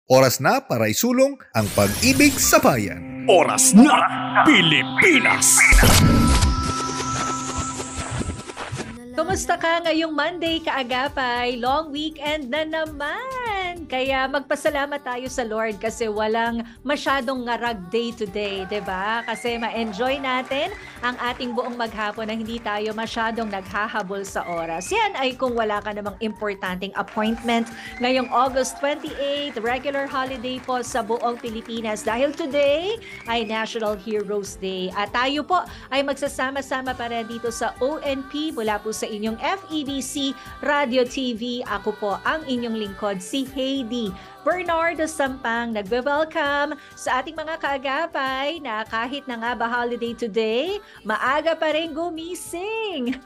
Oras na para isulong ang pag-ibig sa bayan. Oras na, Pilipinas! Kumusta ka ngayong Monday, kaagapay? Long weekend na naman! Kaya magpasalamat tayo sa Lord kasi walang masyadong ngarag day to day, 'di ba? Kasi ma-enjoy natin ang ating buong maghapon na hindi tayo masyadong naghahabol sa oras. Yan ay kung wala ka namang importanteng appointment ngayong August 28, regular holiday po sa buong Pilipinas dahil today ay National Heroes Day. At tayo po ay magsasama-sama para dito sa ONP mula po sa inyong FEBC Radio TV. Ako po ang inyong lingkod, si Heidi Bernardo Sampang, nagbe-welcome sa ating mga kaagapay na kahit na nga ba holiday today, maaga pa rin gumising.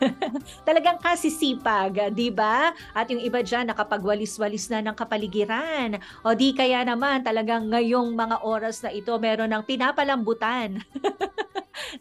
Talagang kasisipag, di ba? At yung iba dyan nakapagwalis-walis na ng kapaligiran. O di kaya naman talagang ngayong mga oras na ito meron ng pinapalambutan.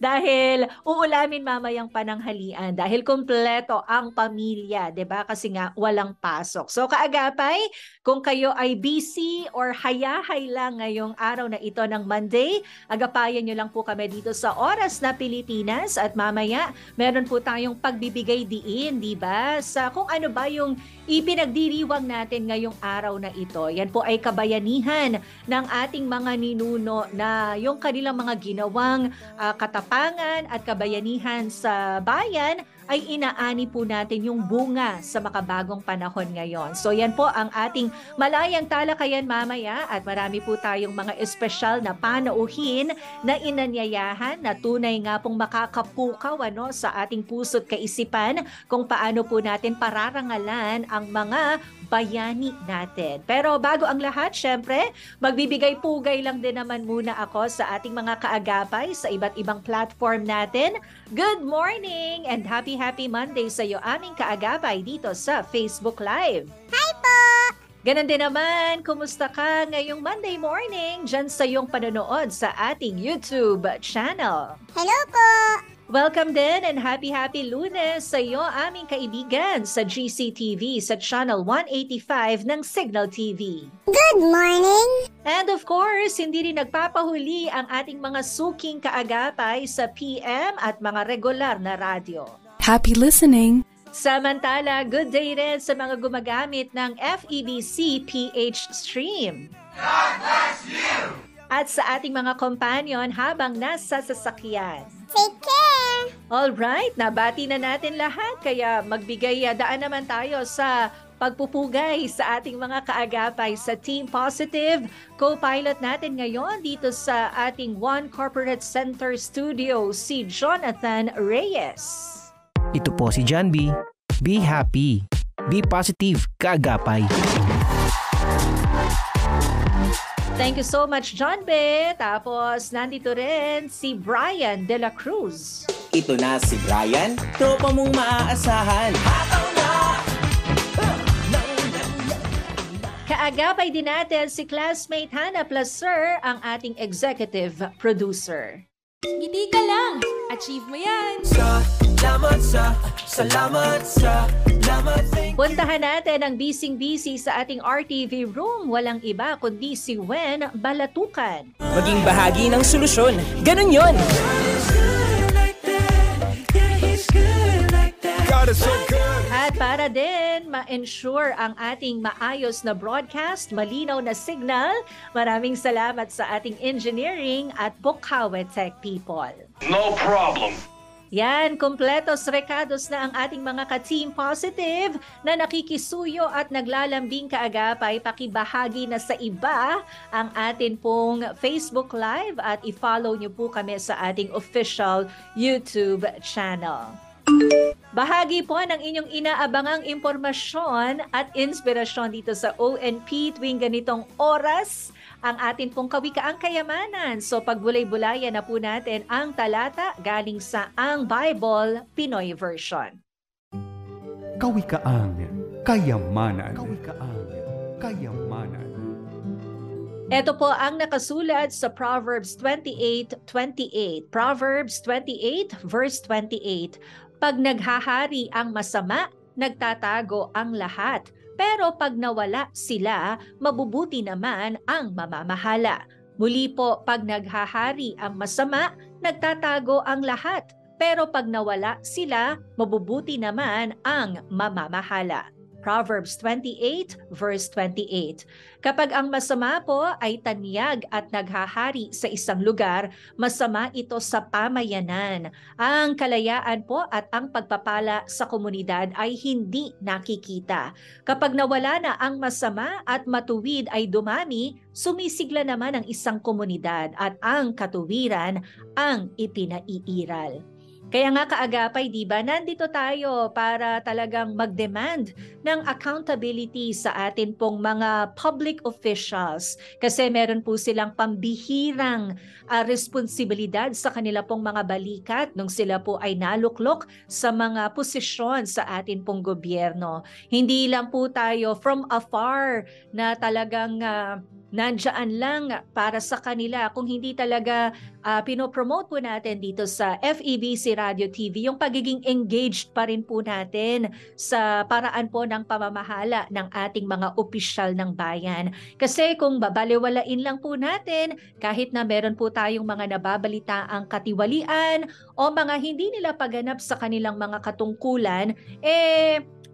Dahil uulamin mamayang pananghalian dahil kumpleto ang pamilya, 'di ba? Kasi nga walang pasok. So kaagapay, kung kayo ay busy or hayahay lang ngayong araw na ito ng Monday, agapayan nyo lang po kami dito sa Oras na Pilipinas at mamaya meron po tayong pagbibigay diin, 'di ba? Sa kung ano ba yung ipinagdiriwang natin ngayong araw na ito. Yan po ay kabayanihan ng ating mga ninuno na yung kanilang mga ginawang katapangan at kabayanihan sa bayan ay inaani po natin yung bunga sa makabagong panahon ngayon. So yan po ang ating malayang talakayan mamaya at marami po tayong mga espesyal na panauhin na inanyayahan na tunay nga pong makakapukaw sa ating puso't kaisipan kung paano po natin pararangalan ang mga bayani natin. Pero bago ang lahat, syempre, magbibigay-pugay lang din naman muna ako sa ating mga kaagapay sa iba't ibang platform natin. Good morning and happy Monday sa iyo aming kaagapay dito sa Facebook Live. Hi po! Ganon din naman, kumusta ka ngayong Monday morning dyan sa iyong panonood sa ating YouTube channel? Hello po! Welcome din and happy Lunes sa iyo aming kaibigan sa GCTV sa Channel 185 ng Signal TV. Good morning! And of course, hindi rin nagpapahuli ang ating mga suking kaagapay sa PM at mga regular na radyo. Happy listening! Samantala, good day rin sa mga gumagamit ng FEBC PH Stream. God bless you! At sa ating mga companion habang nasa sasakyan. Take care! Alright, nabati na natin lahat kaya magbigay daan naman tayo sa pagpupugay sa ating mga kaagapay sa Team Positive. Co-pilot natin ngayon dito sa ating One Corporate Center Studio, si Jonathan Reyes. Ito po si John B. Be happy. Be positive, kaagapay. Thank you so much, John B. Tapos, nandito rin si Brian De La Cruz. Ito na si Brian, tropa mong maaasahan. Kaagapay din natin si classmate Hannah Placer, ang ating executive producer. Ngiti ka lang! Achieve mo yan! Salamat. Puntahan natin ang bising-busy sa ating RTV room. Walang iba kundi si Wen Balatukan. Maging bahagi ng solusyon. Ganun yon. At para din ma-ensure ang ating maayos na broadcast, malinaw na signal, maraming salamat sa ating engineering at Bukawe Tech people. No problem. Yan, kumpletos rekados na ang ating mga ka-Team Positive na nakikisuyo at naglalambing kaagapay. Pakibahagi na sa iba ang atin pong Facebook Live at i-follow nyo po kami sa ating official YouTube channel. Bahagi po ng inyong inaabangang impormasyon at inspirasyon dito sa ONP tuwing ganitong oras, ang atin pong Kawikaang Kayamanan. So pagbulay-bulayan na po natin ang talata galing sa Ang Bible Pinoy Version. Kawikaang Kayamanan. Kawikaang Kayamanan. Ito po ang nakasulat sa Proverbs 28:28. Proverbs 28 verse 28. Pag naghahari ang masama, nagtatago ang lahat. pero pag nawala sila, mabubuti naman ang mamamahala. Muli po, pag naghahari ang masama, nagtatago ang lahat. Pero pag nawala sila, mabubuti naman ang mamamahala. Proverbs 28 verse 28. Kapag ang masama po ay tanyag at naghahari sa isang lugar, masama ito sa pamayanan. Ang kalayaan po at ang pagpapala sa komunidad ay hindi nakikita. Kapag nawala na ang masama at matuwid ay dumami, sumisigla naman ang isang komunidad at ang katuwiran ang ipinaiiral. Kaya nga kaagapay, di ba, nandito tayo para talagang mag-demand ng accountability sa atin pong mga public officials kasi meron po silang pambihirang responsibilidad sa kanila pong mga balikat nung sila po ay naluklok sa mga posisyon sa atin pong gobyerno. Hindi lang po tayo from afar na talagang nandyan lang para sa kanila, kung hindi talaga pinopromote po natin dito sa FEBC Radio TV yung pagiging engaged pa rin po natin sa paraan po ng pamamahala ng ating mga opisyal ng bayan. Kasi kung babaliwalain lang po natin, kahit na meron po tayong mga nababalitaang katiwalian o mga hindi nila paganap sa kanilang mga katungkulan,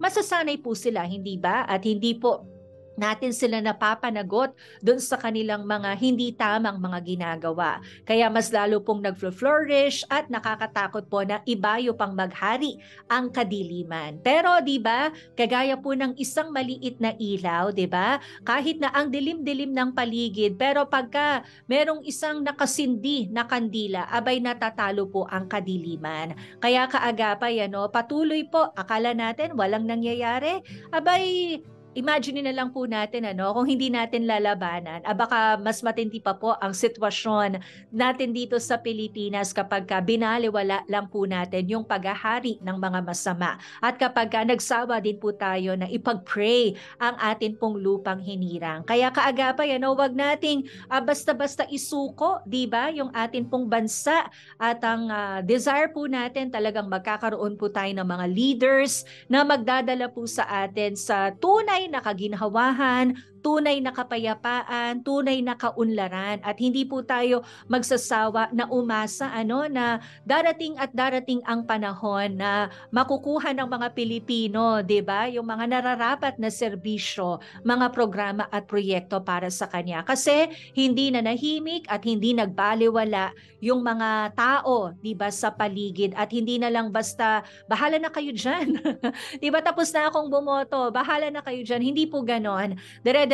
masasanay po sila, hindi ba? At hindi po natin sila napapanagot doon sa kanilang mga hindi tamang mga ginagawa. Kaya mas lalo pong nag-flourish at nakakatakot po na ibayo pang maghari ang kadiliman. Pero 'di ba, kagaya po ng isang maliit na ilaw, 'di ba? Kahit na ang dilim-dilim ng paligid, pero pagka merong isang nakasindi na kandila, abay natatalo po ang kadiliman. Kaya kaagapay, patuloy po, akala natin walang nangyayari, abay imagine na lang po natin kung hindi natin lalabanan, baka mas matindi pa po ang sitwasyon natin dito sa Pilipinas kapag binaliwala lang po natin yung paghahari ng mga masama. At kapag nagsawa din po tayo na ipag-pray ang atin pong lupang hinirang. Kaya kaagapay, wag nating basta-basta isuko, di ba, yung atin pong bansa at ang desire po natin talagang magkakaroon po tayo ng mga leaders na magdadala po sa atin sa tunay na kaginhawahan, tunay na kapayapaan, tunay na kaunlaran, at hindi po tayo magsasawa na umasa na darating ang panahon na makukuha ng mga Pilipino, 'di ba, yung mga nararapat na serbisyo, mga programa at proyekto para sa kanya. Kasi hindi na nahimik at hindi nagbaliwala yung mga tao, 'di ba, sa paligid, at hindi na lang basta bahala na kayo diyan. 'Di ba, tapos na akong bumoto, bahala na kayo diyan. Hindi po ganon.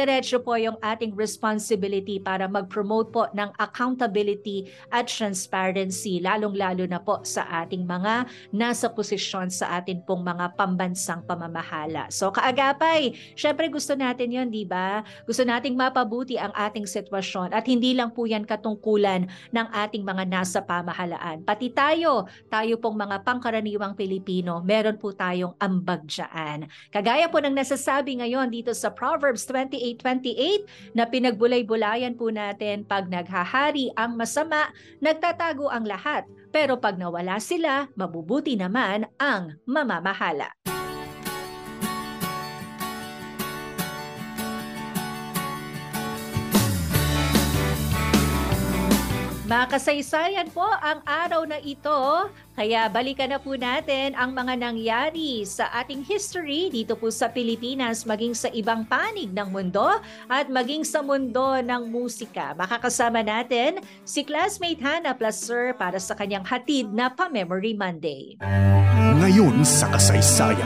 Diretso po yung ating responsibility para mag-promote po ng accountability at transparency, lalong-lalo na po sa ating mga nasa posisyon sa ating pong mga pambansang pamamahala. So kaagapay, syempre gusto natin yon, di ba? Gusto nating mapabuti ang ating sitwasyon, at hindi lang po yan katungkulan ng ating mga nasa pamahalaan. Pati tayo pong mga pangkaraniwang Pilipino, meron po tayong ambag dyan. Kagaya po ng nasasabi ngayon dito sa Proverbs 28:28 na pinagbulay-bulayan po natin, pag naghahari ang masama, nagtatago ang lahat. Pero pag nawala sila, mabubuti naman ang mamamahala. Makasaysayan po ang araw na ito, kaya balikan na po natin ang mga nangyari sa ating history dito po sa Pilipinas, maging sa ibang panig ng mundo at maging sa mundo ng musika. Makakasama natin si classmate Hannah Placer para sa kanyang hatid na Pa-Memory Monday. Ngayon sa kasaysayan.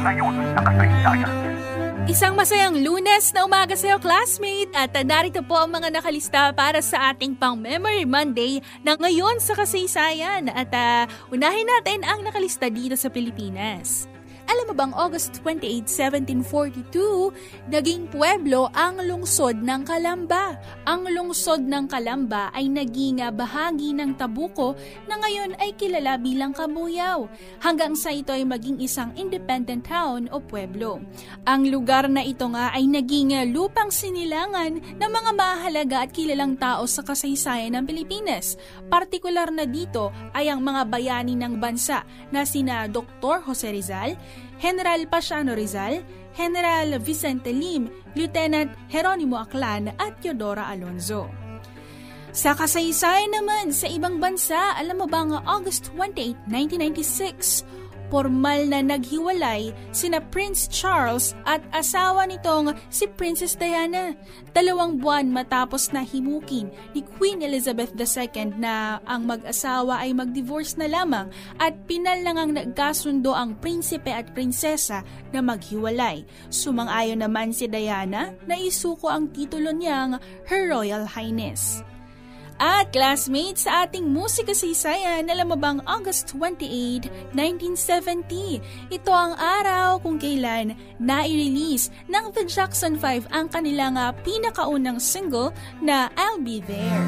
Isang masayang Lunes na umaga sa iyo, classmate, at narito po ang mga nakalista para sa ating pang-Memory Monday na ngayon sa kasaysayan. At unahin natin ang nakalista dito sa Pilipinas. Alam mo bang August 28, 1742, naging pueblo ang lungsod ng Calamba. Ang lungsod ng Calamba ay naging bahagi ng Tabuco na ngayon ay kilala bilang Cabuyao, hanggang sa ito ay maging isang independent town o pueblo. Ang lugar na ito nga ay naging lupang sinilangan ng mga mahalaga at kilalang tao sa kasaysayan ng Pilipinas. Partikular na dito ay ang mga bayani ng bansa na sina Dr. Jose Rizal, General Pasiano Rizal, General Vicente Lim, Lieutenant Jeronimo Aklan at Teodora Alonzo. Sa kasaysayan naman sa ibang bansa, alam mo ba nga August 28, 1996, formal na naghiwalay sina Prince Charles at asawa nitong si Princess Diana. 2 buwan matapos na himukin ni Queen Elizabeth II na ang mag-asawa ay mag-divorce na lamang at pinal na ngang nagkasundo ang prinsipe at prinsesa na maghiwalay. Sumang-ayon naman si Diana na isuko ang titulo niyang Her Royal Highness. At classmates, sa ating musika saysayan, alam mo bang August 28, 1970, ito ang araw kung kailan na-release ng The Jackson 5 ang kanilang pinakaunang single na I'll Be There.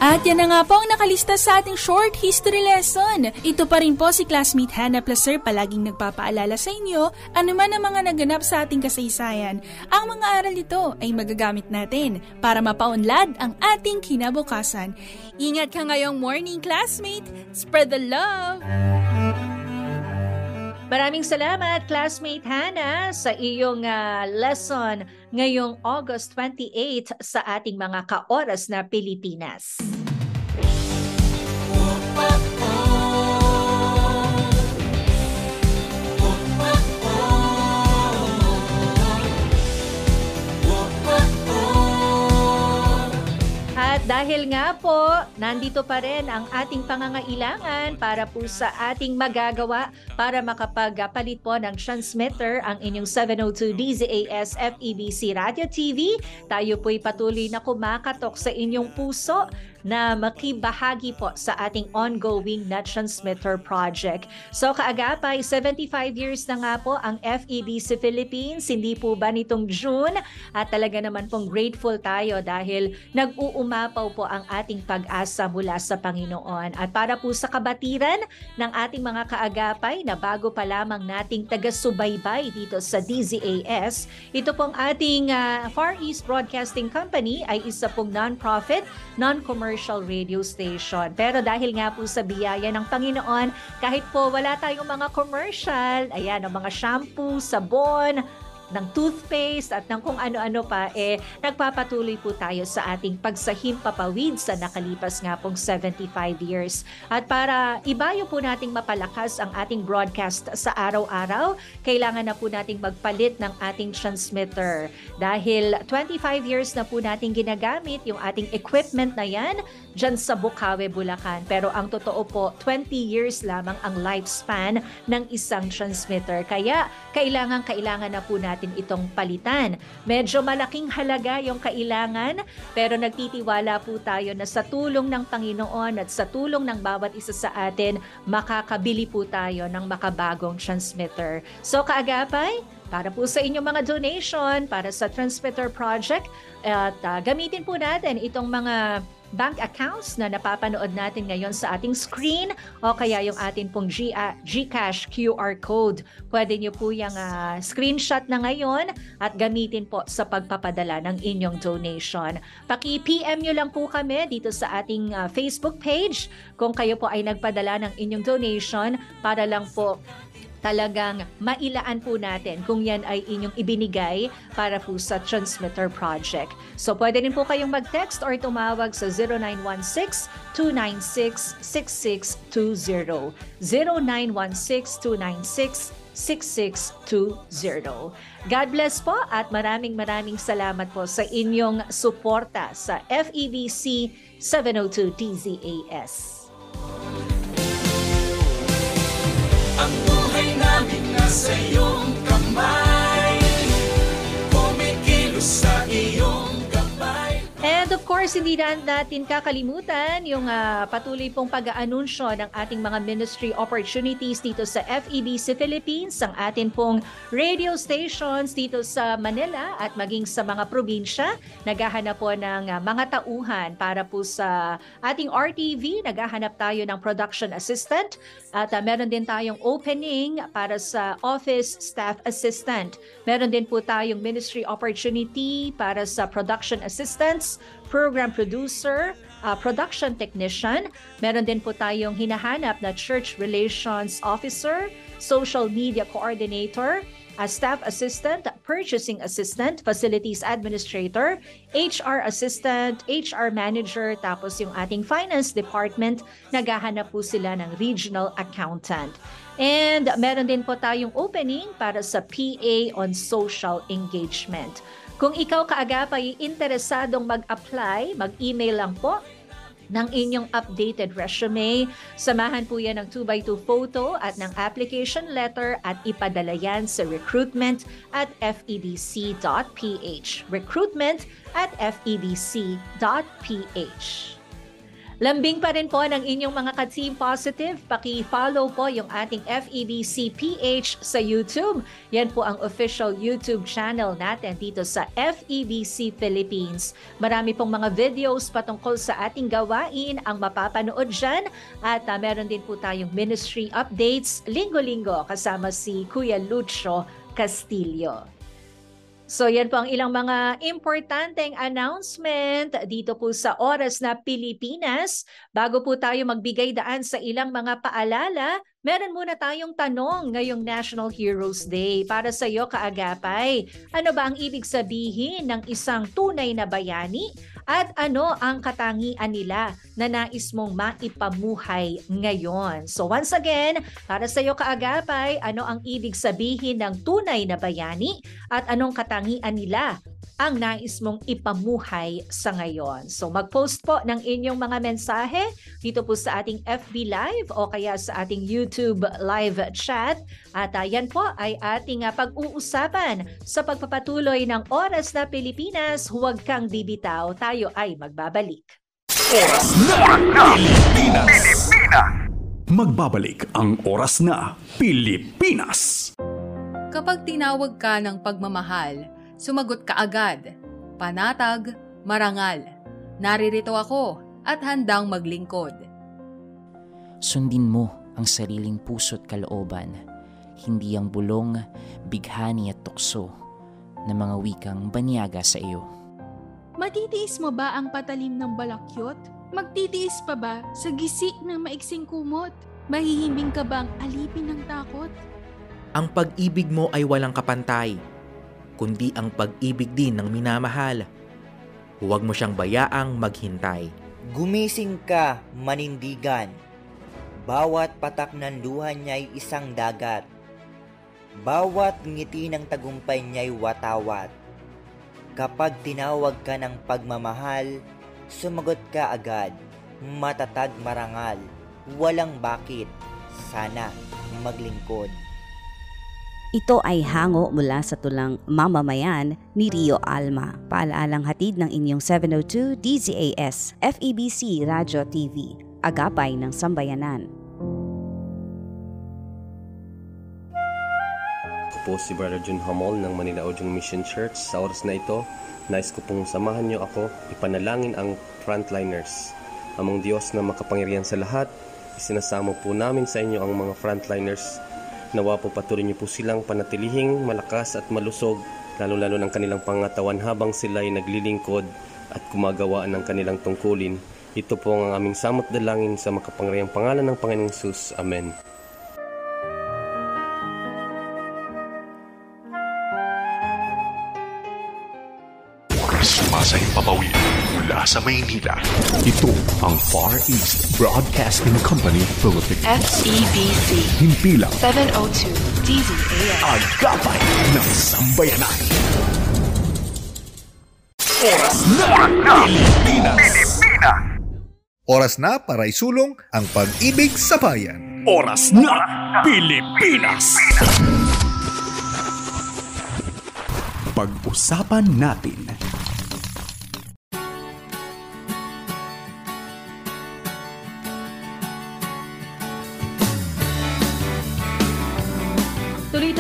At yan na nga po ang nakalista sa ating short history lesson. Ito pa rin po si classmate Hannah Placer palaging nagpapaalala sa inyo anuman ang mga naganap sa ating kasaysayan. Ang mga aral nito ay magagamit natin para mapaunlad ang ating kinabukasan. Ingat ka ngayong morning, classmate. Spread the love! Maraming salamat, classmate Hannah, sa iyong lesson ngayong August 28 sa ating mga kaoras na Pilipinas. At dahil nga po, nandito pa rin ang ating pangangailangan para po sa ating magagawa para makapagpalit po ng transmitter ang inyong 702 DZAS FEBC Radio TV. Tayo po'y patuloy na kumakatok sa inyong puso na makibahagi po sa ating ongoing na transmitter project. So kaagapay, 75 years na nga po ang FEBC Philippines, hindi po ba nitong June? At talaga naman pong grateful tayo dahil nag-uumapaw po ang ating pag-asa mula sa Panginoon. At para po sa kabatiran ng ating mga kaagapay na bago pa lamang nating taga-subaybay dito sa DZAS, ito pong ating Far East Broadcasting Company ay isa pong non-profit, non-commercial radio station. Pero dahil nga po sa biyaya ng Panginoon, kahit po wala tayong mga commercial, ayan, ang mga shampoo, sabon, ng toothpaste at ng kung ano-ano pa, nagpapatuloy po tayo sa ating pagsahimpapawid sa nakalipas nga pong 75 years. At para ibayo po nating mapalakas ang ating broadcast sa araw-araw, kailangan na po nating magpalit ng ating transmitter. Dahil 25 years na po nating ginagamit yung ating equipment na yan dyan sa Bukawe, Bulacan. Pero ang totoo po, 20 years lamang ang lifespan ng isang transmitter. Kaya kailangan na po natin itong palitan. Medyo malaking halaga yung kailangan, pero nagtitiwala po tayo na sa tulong ng Panginoon at sa tulong ng bawat isa sa atin, makakabili po tayo ng makabagong transmitter. So kaagapay, para po sa inyong mga donation, para sa transmitter project, at gamitin po natin itong mga bank accounts na napapanood natin ngayon sa ating screen o kaya yung atin pong GCash QR code. Pwede nyo po yung screenshot na ngayon at gamitin po sa pagpapadala ng inyong donation. Paki-PM nyo lang po kami dito sa ating Facebook page kung kayo po ay nagpadala ng inyong donation para lang po talagang mailaan po natin kung yan ay inyong ibinigay para po sa transmitter project. So pwede rin po kayong mag-text or tumawag sa 0916-296-6620. 0916-296-6620. God bless po at maraming salamat po sa inyong suporta sa FEBC 702 DZAS. Ang buhay namin nasa iyong kamay, kumikilos sa iyong gabay. course, hindi natin kakalimutan yung patuloy pong pag-aanunsyo ng ating mga ministry opportunities dito sa FEBC Philippines, ang atin pong radio stations dito sa Manila at maging sa mga probinsya. Naghahanap po ng mga tauhan para po sa ating RTV. Naghahanap tayo ng production assistant at meron din tayong opening para sa office staff assistant. Meron din po tayong ministry opportunity para sa production assistants, program producer, production technician. Meron din po tayong hinahanap na church relations officer, social media coordinator, staff assistant, purchasing assistant, facilities administrator, HR assistant, HR manager, tapos yung ating finance department, naghahanap po sila ng regional accountant. And meron din po tayong opening para sa PA on social engagement. Kung ikaw kaagapay interesadong mag-apply, mag-email lang po ng inyong updated resume. Samahan po yan ng 2x2 photo at ng application letter at ipadala yan sa recruitment@febc.ph. recruitment@febc.ph. Lambing pa rin po ng inyong mga ka-team positive. Paki-follow po yung ating FEBC PH sa YouTube. Yan po ang official YouTube channel natin dito sa FEBC Philippines. Marami pong mga videos patungkol sa ating gawain ang mapapanood dyan. At meron din po tayong ministry updates linggo-linggo kasama si Kuya Lucio Castillo. So yan po ang ilang mga importanteng announcement dito po sa Oras na Pilipinas. Bago po tayo magbigay daan sa ilang mga paalala, meron muna tayong tanong ngayong National Heroes Day. Para sa iyo, kaagapay, ano ba ang ibig sabihin ng isang tunay na bayani? At ano ang katangian nila na nais mong maipamuhay ngayon? So once again, para sa iyo kaagapay, ano ang ibig sabihin ng tunay na bayani? At anong katangian nila ang nais mong ipamuhay sa ngayon? So mag-post po ng inyong mga mensahe dito po sa ating FB Live o kaya sa ating YouTube live chat. At yan po ay ating pag-uusapan sa pagpapatuloy ng Oras na Pilipinas. Huwag kang bibitaw, tayo ay magbabalik. Oras na Pilipinas! Magbabalik ang Oras na Pilipinas! Kapag tinawag ka ng pagmamahal, sumagot ka agad. Panatag, marangal. Naririto ako at handang maglingkod. Sundin mo ang sariling puso't kalooban, hindi ang bulong, bighani at tukso na mga wikang banyaga sa iyo. Matitiis mo ba ang patalim ng balakyot? Magtitiis pa ba sa gisik ng maiksing kumot? Mahihimbing ka bang alipin ng takot? Ang pag-ibig mo ay walang kapantay, kundi ang pag-ibig din ng minamahal. Huwag mo siyang bayaang maghintay. Gumising ka, manindigan. Bawat patak ng luha niya'y isang dagat. Bawat ngiti ng tagumpay niya'y watawat. Kapag tinawag ka ng pagmamahal, sumagot ka agad. Matatag marangal, walang bakit, sana maglingkod. Ito ay hango mula sa tulang Mamamayan ni Rio Alma. Paalaalang hatid ng inyong 702 DZAS, FEBC Radio TV, agapay ng sambayanan. Ako po si Brother Jun Hamol ng Manila Ojong Mission Church. Sa oras na ito, nais ko pong samahan niyo ako ipanalangin ang frontliners. Among Diyos na makapangyarihan sa lahat, isinasamo po namin sa inyo ang mga frontliners. Nawa po patuloy niyo po silang panatilihing malakas at malusog, lalo-lalo ng kanilang pangatawan habang sila'y naglilingkod at gumagawa ng kanilang tungkulin. Ito po ang aming samot dalangin sa makapangyarihang pangalan ng Panginoong Hesus. Amen. Sumasay papawid mula sa Maynila. Ito ang Far East Broadcasting Company Philippines. FEBC. Himpilang 702 DZAS. Agapay ng sambayanan. Oras na Pilipinas. Oras na para isulong ang pag-ibig sa bayan. Oras na Pilipinas. Pag-usapan natin.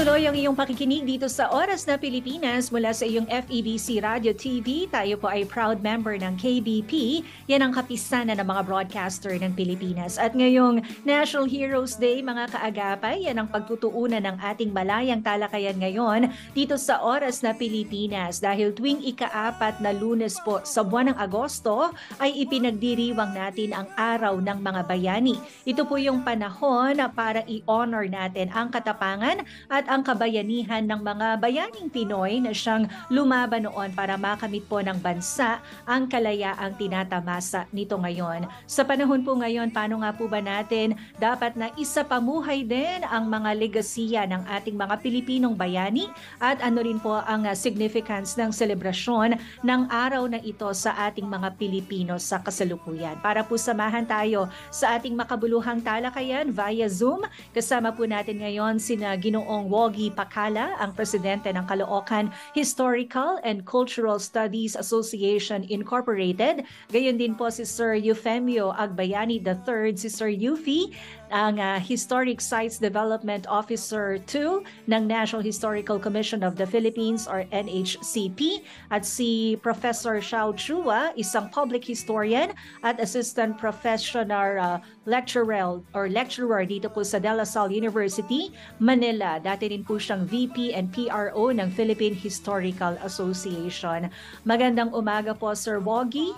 Tuloy-tuloy ang iyong pakikinig dito sa Oras na Pilipinas mula sa iyong FEBC Radio TV. Tayo po ay proud member ng KBP. Yan ang kapisanan ng mga broadcaster ng Pilipinas. At ngayong National Heroes Day, mga kaagapay, yan ang pagtutuunan ng ating malayang talakayan ngayon dito sa Oras na Pilipinas. Dahil tuwing ika-4 na Lunes po sa buwan ng Agosto ay ipinagdiriwang natin ang Araw ng Mga Bayani. Ito po yung panahon para i-honor natin ang katapangan at ang kabayanihan ng mga bayaning Pinoy na siyang lumaban noon para makamit po ng bansa ang kalayaang tinatamasa nito ngayon. Sa panahon po ngayon, paano nga po ba natin dapat na isapamuhay din ang mga legasiya ng ating mga Pilipinong bayani at ano rin po ang significance ng selebrasyon ng araw na ito sa ating mga Pilipino sa kasalukuyan. Para po samahan tayo sa ating makabuluhang talakayan via Zoom, kasama po natin ngayon sina Ginoong Woggy Pacala, ang presidente ng Caloocan Historical and Cultural Studies Association Incorporated. Gayon din po si Sir Eufemio Agbayani III, si Sir Eufy, ang Historic Sites Development Officer 2 ng National Historical Commission of the Philippines or NHCP, at si Professor Xiao Chua, isang public historian at assistant professional lecturer dito po sa De La Salle University, Manila. Dati rin po siyang VP and PRO ng Philippine Historical Association. Magandang umaga po, Sir Woggy.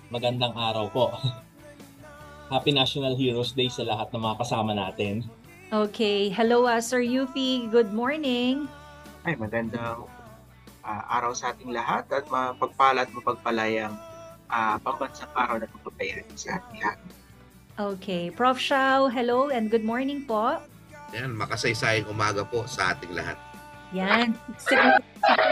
Magandang araw po. Happy National Heroes Day sa lahat ng mga kasama natin. Okay. Hello, Sir Eufy. Good morning. Ay, magandang araw sa ating lahat at mapagpala at mapagpalayang pambansang araw na pagpapayaran sa ating lahat. Okay. Prof. Xiao, hello and good morning po. Yan, makasaysayang umaga po sa ating lahat. Yan.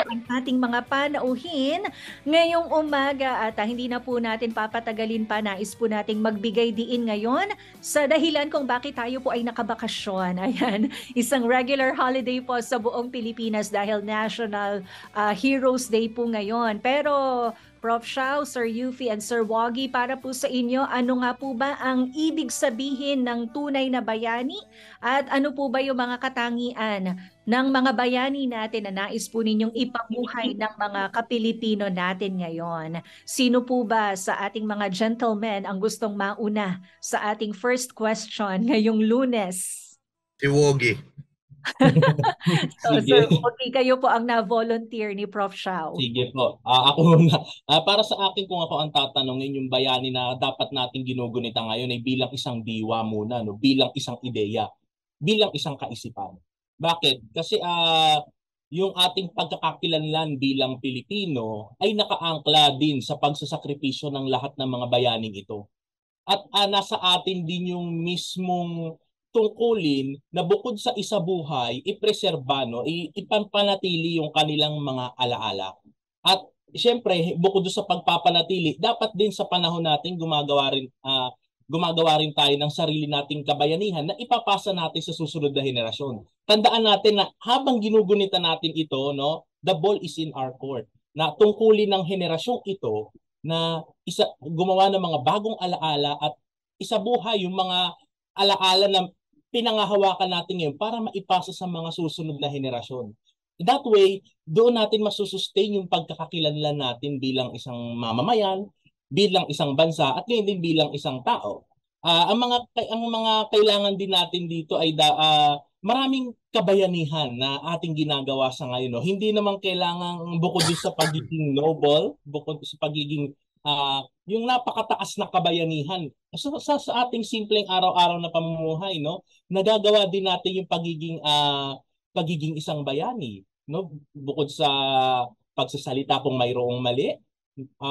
Ang ating mga panauhin ngayong umaga at hindi na po natin papatagalin pa. Nais po nating magbigay diin ngayon sa dahilan kung bakit tayo po ay nakabakasyon. Ayan, isang regular holiday po sa buong Pilipinas dahil National Heroes Day po ngayon. Pero Prof. Xiao, Sir Eufy, and Sir Woggy, para po sa inyo, ano nga po ba ang ibig sabihin ng tunay na bayani? At ano po ba yung mga katangian ng mga bayani natin na nais po ninyong ipamuhay ng mga kapilipino natin ngayon? Sino po ba sa ating mga gentlemen ang gustong mauna sa ating first question ngayong Lunes? Si Woggy. So, Sir Woggy, kayo po ang na-volunteer ni Prof. Xiao. Sige po. Ako muna. Para sa akin, kung ako ang tatanungin, yung bayani na dapat natin ginugunita ngayon ay bilang isang diwa muna, no? Bilang isang ideya, bilang isang kaisipan. Bakit? Kasi yung ating pagkakakilanlan bilang Pilipino ay nakaangkla din sa pagsasakripisyo ng lahat ng mga bayaning ito. At nasa atin din yung mismong tungkulin na bukod sa isabuhay, ipreserba, no, ipanpanatili yung kanilang mga alaala. At siyempre, bukod sa pagpapanatili, dapat din sa panahon natin gumagawa rin tayo ng sarili nating kabayanihan na ipapasa natin sa susunod na henerasyon. Tandaan natin na habang ginugunita natin ito, no, the ball is in our court. Na tungkulin ng henerasyong ito na gumawa ng mga bagong alaala at isabuhay yung mga alaala na pinangahawakan natin ngayon para maipasa sa mga susunod na henerasyon. That way, doon natin masusustain yung pagkakakilanlan natin bilang isang mamamayan, bilang isang bansa, at ngayon din bilang isang tao. Ang mga kailangan din natin dito ay maraming kabayanihan na ating ginagawa sa ngayon. No? Hindi naman kailangan bukod sa pagiging noble, bukod sa pagiging yung napakataas na kabayanihan sa ating simpleng araw-araw na pamumuhay, no, nagagawa din natin yung pagiging isang bayani, no, bukod sa pagsasalita kung mayroong mali,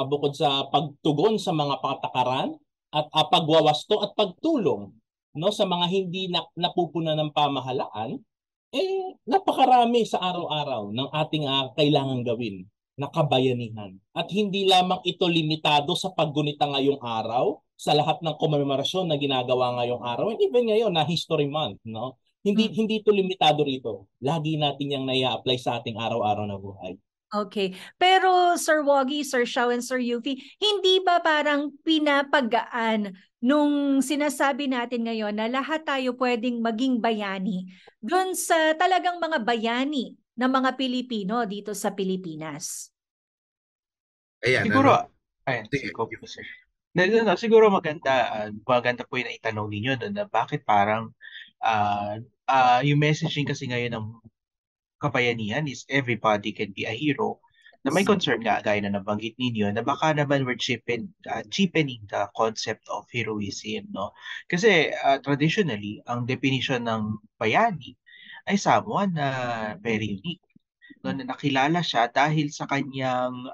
bukod sa pagtugon sa mga patakaran at pagwawasto at pagtulong, no, sa mga hindi napupunan ng pamahalaan, napakarami sa araw-araw ng ating kailangan gawin na kabayanihan. At hindi lamang ito limitado sa paggunita ngayong araw, sa lahat ng komemorasyon na ginagawa ngayong araw, and even ngayon na History Month, no? Hindi ito limitado rito. Lagi natin yang nai-apply sa ating araw-araw na buhay. Okay. Pero Sir Woggy, Sir Shao, and Sir Yuffie, hindi ba parang pinapagaan nung sinasabi natin ngayon na lahat tayo pwedeng maging bayani dun sa talagang mga bayani ng mga Pilipino dito sa Pilipinas? Ayan, Siguro, ayan, sir. Siguro maganda po yung itanong ninyo doon na bakit parang yung messaging kasi ngayon ng kabayanihan is everybody can be a hero, na may concern nga, gaya na nabanggit ninyo, na baka naman we're cheapening the concept of heroism, no? Kasi traditionally, ang definition ng bayani ay someone na very unique, no? Na nakilala siya dahil sa kanyang,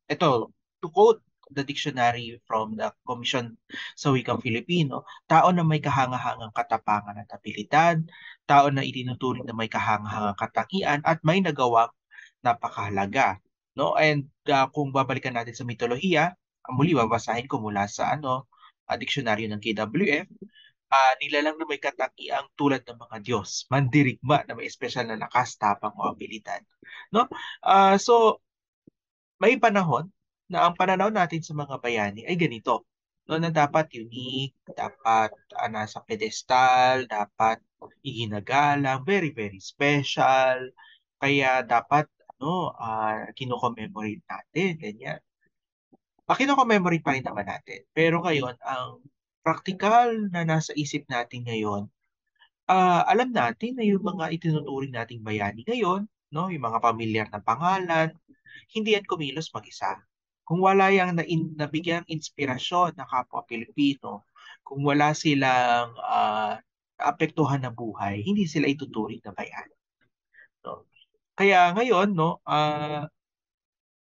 to quote the dictionary from the Commission sa Wikang Filipino, tao na may kahangahangang katapangan at abilidad, tao na itinuturing na may kahangahangang katangian at may nagawang napakahalaga. No? And kung babalikan natin sa mitolohiya, muli babasahin ko mula sa diksyonaryo ng KWF, nilalang na may katangiang tulad ng mga Diyos, mandirigma na may espesyal na lakas, tapang o abilidad. No? So, may panahon na ang pananaw natin sa mga bayani ay ganito. No, na dapat unique, dapat nasa pedestal, dapat iginagalang, very, very special. Kaya dapat kino-commemorate natin, ganyan. Kino-commemorate pa rin naman natin. Pero ngayon, ang practical na nasa isip natin ngayon, alam natin na yung mga itinuturing nating bayani ngayon, no, yung mga pamilyar na pangalan, hindi yan kumilos mag-isa. Kung wala yang nabigyang inspirasyon na kapwa Pilipino, kung wala silang apektuhan na buhay, hindi sila ituturing na bayani. No? Kaya ngayon, no,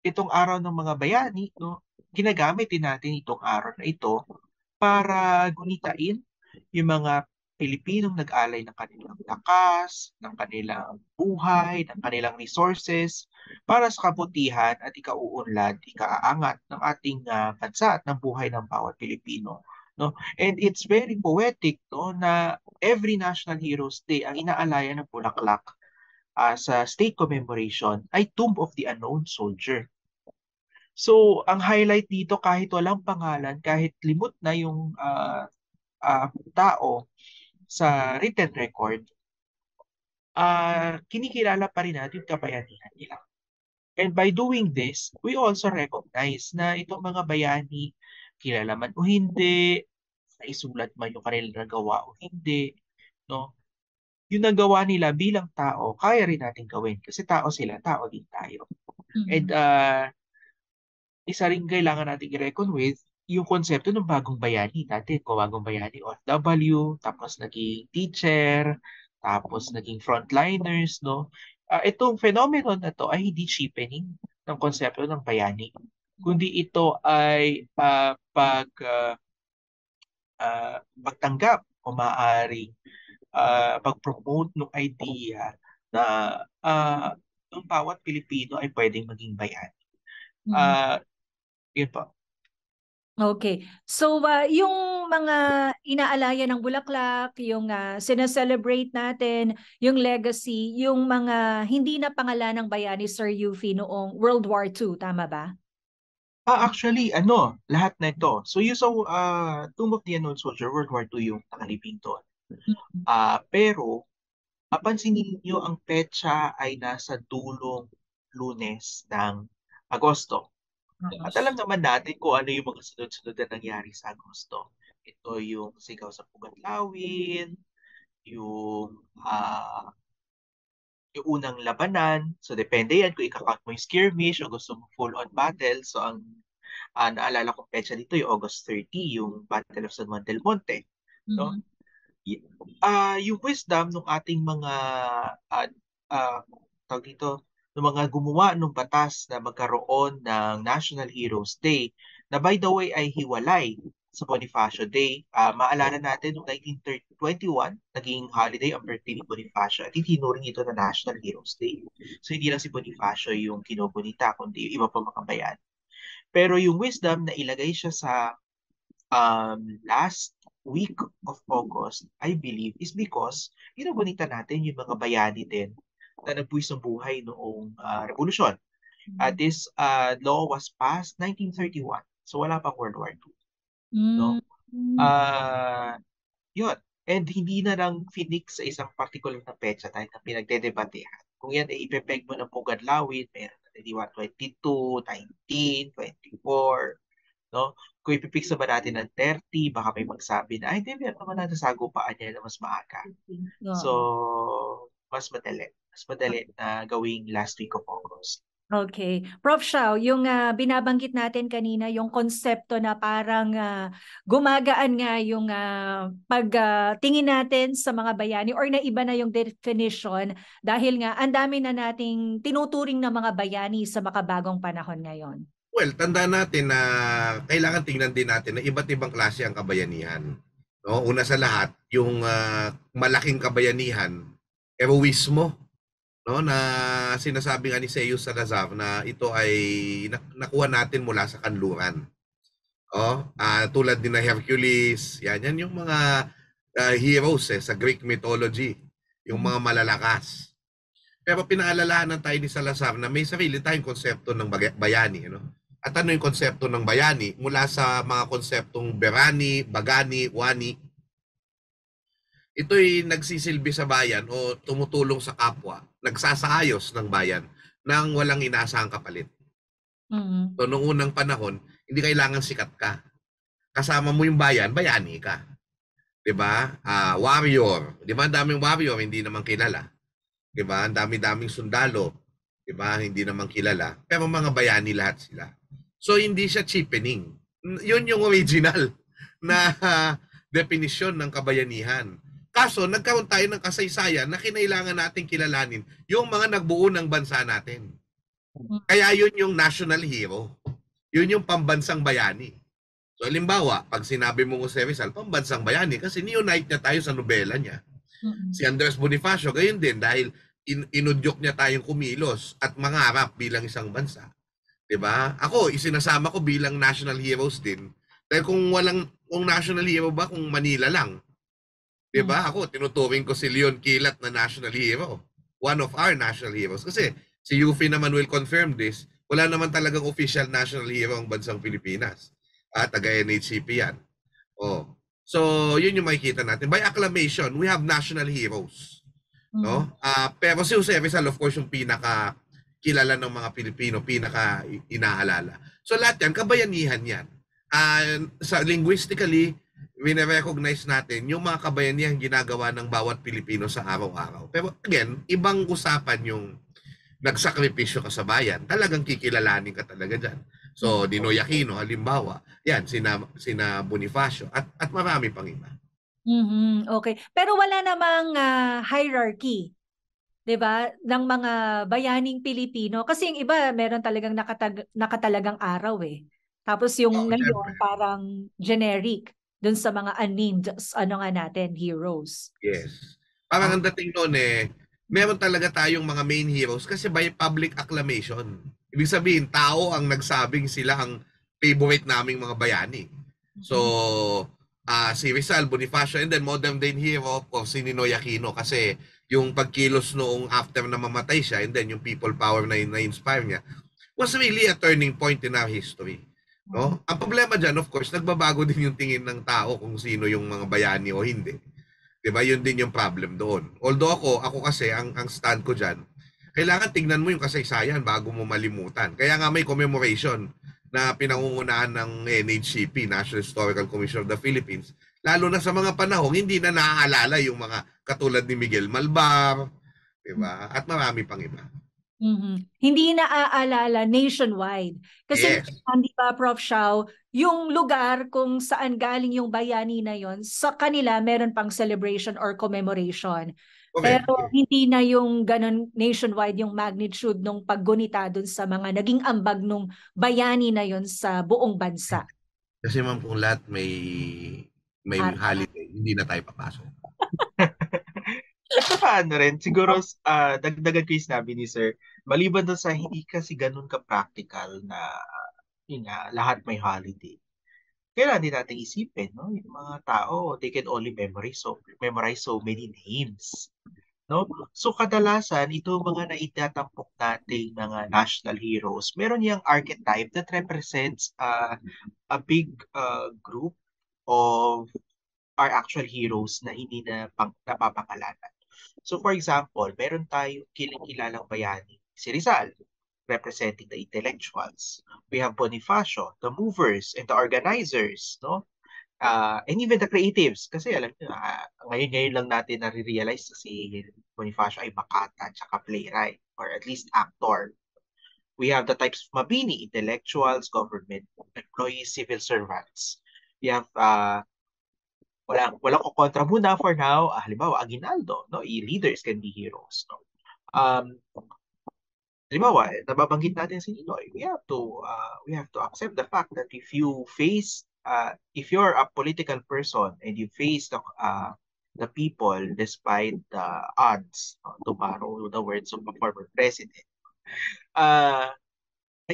itong araw ng mga bayani, no, ginagamit din natin itong araw na ito para gunitain yung mga Pilipinong nag-alay ng kanilang lakas, ng kanilang buhay, ng kanilang resources para sa kabutihan at ikauunlad, ikaaangat ng ating bansa at ng buhay ng bawat Pilipino. No? And it's very poetic, no, na every National Heroes Day ang inaalaya ng Bulaklak sa state commemoration ay Tomb of the Unknown Soldier. So, ang highlight dito, kahit walang pangalan, kahit limot na yung tao sa written record, kinikilala pa rin natin kabayanihan nila. And by doing this, we also recognize na itong mga bayani, kilala man o hindi, naisulat man yung kanilang nagawa o hindi, no? Yung nagawa nila bilang tao, kaya rin natin gawin kasi tao sila, tao din tayo. Mm-hmm. And isa rin kailangan natin i-reckon with yung konsepto ng bagong bayani natin. Kung bagong bayani OFW, tapos naging teacher, tapos naging frontliners, no? Itong phenomenon na to ay hindi cheapening ng konsepto ng bayani, kundi ito ay pagtanggap o maaaring pag-promote ng idea na ang bawat Pilipino ay pwedeng maging bayani. Yun po. Okay. So, yung mga inaalaya ng Bulaklak, yung sineselebrate natin, yung legacy, yung mga hindi na pangalan ng bayani, Sir Yuffie, noong World War II, tama ba? Actually, lahat na ito. So, yung Tomb of the Unknown Soldier, World War II yung nakaliping doon. Pero, pansinin niyo ang petsa ay nasa dulong Lunes ng Agosto. At alam naman natin kung ano yung mga sunod-sunod na nangyari sa Agosto. Ito yung sigaw sa Pugatlawin, yung unang labanan. So, depende yan kung ikakount mo yung skirmish o gusto mo full-on battle. So, ang naalala kong petsa dito yung August 30, yung Battle of San Juan del Monte. No? Yung wisdom ng ating mga tawag dito, ng mga gumawa ng batas na magkaroon ng National Heroes Day, na by the way ay hiwalay sa Bonifacio Day. Maalala natin, noong 1921, naging holiday ang birthday ni Bonifacio at itinuring ito na National Heroes Day. So hindi lang si Bonifacio yung kinobonita, kundi yung iba pa mga bayan. Pero yung wisdom na ilagay siya sa last week of August, I believe, is because kinobonita natin yung mga bayani din na nagbuwis ng buhay noong revolusyon. This law was passed 1931. So wala pa World War II. No? Yun. And hindi na lang finix sa isang particular na petsa tayo na pinagdedebatehan. Kung yan ay ipepeg mo ng pugadlawin, meron na 22, 19, 24, no? Kung ipipix ba natin ng 30, baka may magsabi na, ay, hindi, meron naman na sagupaan niya na mas maaga. So, mas madali. Mas madali na gawing last week of August. Okay. Prof. Shao, yung binabanggit natin kanina, yung konsepto na parang gumagaan nga yung pagtingin natin sa mga bayani or naiba na yung definition dahil nga ang dami na nating tinuturing na mga bayani sa makabagong panahon ngayon. Well, tandaan natin na kailangan tingnan din natin na iba't ibang klase ang kabayanihan. No? Una sa lahat, yung malaking kabayanihan, heroismo, no, na sinasabi nga ni Zeus Salazar na ito ay nakuha natin mula sa kanluran. Tulad din na Hercules, yan yung mga heroes sa Greek mythology, yung mga malalakas. Pero pinaalalahanan tayo ni Salazar na may sarili tayong konsepto ng bayani. No? At ano yung konsepto ng bayani? Mula sa mga konseptong berani, bagani, wani, ito'y nagsisilbi sa bayan o tumutulong sa kapwa, nagsasaayos ng bayan nang walang inaasahang kapalit. So noong unang panahon, hindi kailangan sikat ka. Kasama mo yung bayan, bayani ka. 'Di ba? Warrior, 'di ba? Ang daming warrior hindi naman kilala. 'Di ba? Ang dami-daming sundalo, 'di ba? Hindi naman kilala. Pero mga bayani lahat sila. So hindi siya cheapening. 'Yun yung original na definisyon ng kabayanihan. Kaso, nagkaroon tayo ng kasaysayan na kinailangan natin kilalanin yung mga nagbuo ng bansa natin. Kaya yun yung national hero. Yun yung pambansang bayani. So, halimbawa, pag sinabi mo Jose Rizal, pambansang bayani kasi ni-unite niya tayo sa nobela niya. Si Andres Bonifacio, gayon din dahil inudyok niya tayong kumilos at mangarap bilang isang bansa. 'Di ba? Ako, isinasama ko bilang national heroes din. Dahil kung national hero ba kung Manila lang, diba? Ako, tinuturing ko si Leon Kilat na national hero. One of our national heroes. Kasi si Yufi naman will confirm this. Wala naman talagang official national hero ang bansang Pilipinas. Taga-NHCP yan. So, yun yung makikita natin. By acclamation, we have national heroes. No? Pero si Jose Rizal, of course, yung pinaka kilala ng mga Pilipino, pinaka inaalala. So, lahat yan, kabayanihan yan. Linguistically, wine-recognize natin yung mga kabayanihan ginagawa ng bawat Pilipino sa araw-araw. Pero again, ibang usapan yung nagsakripisyo ka sa bayan. Talagang kikilalanin ka talaga dyan. So, Ninoy Aquino, halimbawa, yan, sina Bonifacio, at marami pang iba. Okay. Pero wala namang hierarchy, 'di ba, ng mga bayaning Pilipino? Kasi yung iba, meron talagang nakatalagang araw eh. Tapos yung ngayon, parang generic dun sa mga unnamed, heroes. Yes. Parang ang dating noon meron talaga tayong mga main heroes kasi by public acclamation. Ibig sabihin, tao ang nagsabing sila ang favorite naming mga bayani. So, si Rizal, Bonifacio, and then modern day hero, of course, si Ninoy Aquino kasi yung pagkilos noong after na mamatay siya and then yung people power na inspire niya was really a turning point in our history. No? Ang problema dyan, of course, nagbabago din yung tingin ng tao kung sino yung mga bayani o hindi. Diba? Yun din yung problem doon. Although ako kasi, ang stand ko dyan, kailangan tingnan mo yung kasaysayan bago mo malimutan. Kaya nga may commemoration na pinangungunahan ng NHCP, National Historical Commission of the Philippines, lalo na sa mga panahon, hindi na naaalala yung mga katulad ni Miguel Malvar, diba? At marami pang iba. Hindi naaalala nationwide. Kasi hindi ba, Prof. Shao, yung lugar kung saan galing yung bayani na yon, sa kanila meron pang celebration or commemoration. Pero hindi na yung ganun nationwide yung magnitude nung paggunita dun sa mga naging ambag nung bayani na yon sa buong bansa. Kasi ma'am, kung lahat may holiday, hindi na tayo papasok. Ito paano rin, siguro dagdagan ko yung sinabi ni Sir, maliban doon sa hindi kasi ganun ka-practical na lahat may holiday. Kailangan din natin isipin, no? Yung mga tao, they can only memorize so many names. No? So kadalasan, ito mga naitatampok nating mga national heroes, meron yung archetype that represents a big group of our actual heroes na hindi na napapangalanan. So for example, meron tayo kilalang bayani, si Rizal, representing the intellectuals. We have Bonifacio, the movers and the organizers, no? And even the creatives. Kasi alam niyo, ngayon lang natin na-realize na si Bonifacio ay makata at saka playwright or at least actor. We have the types of Mabini, intellectuals, government employees, civil servants. We have walang kukontra muna for now. Halimbawa, Aguinaldo, no? Leaders can be heroes, no? Halimbawa, nababanggit natin si Ninoy. We have to accept the fact that if you're a political person and you face the people despite the odds, to borrow the words of a former president, I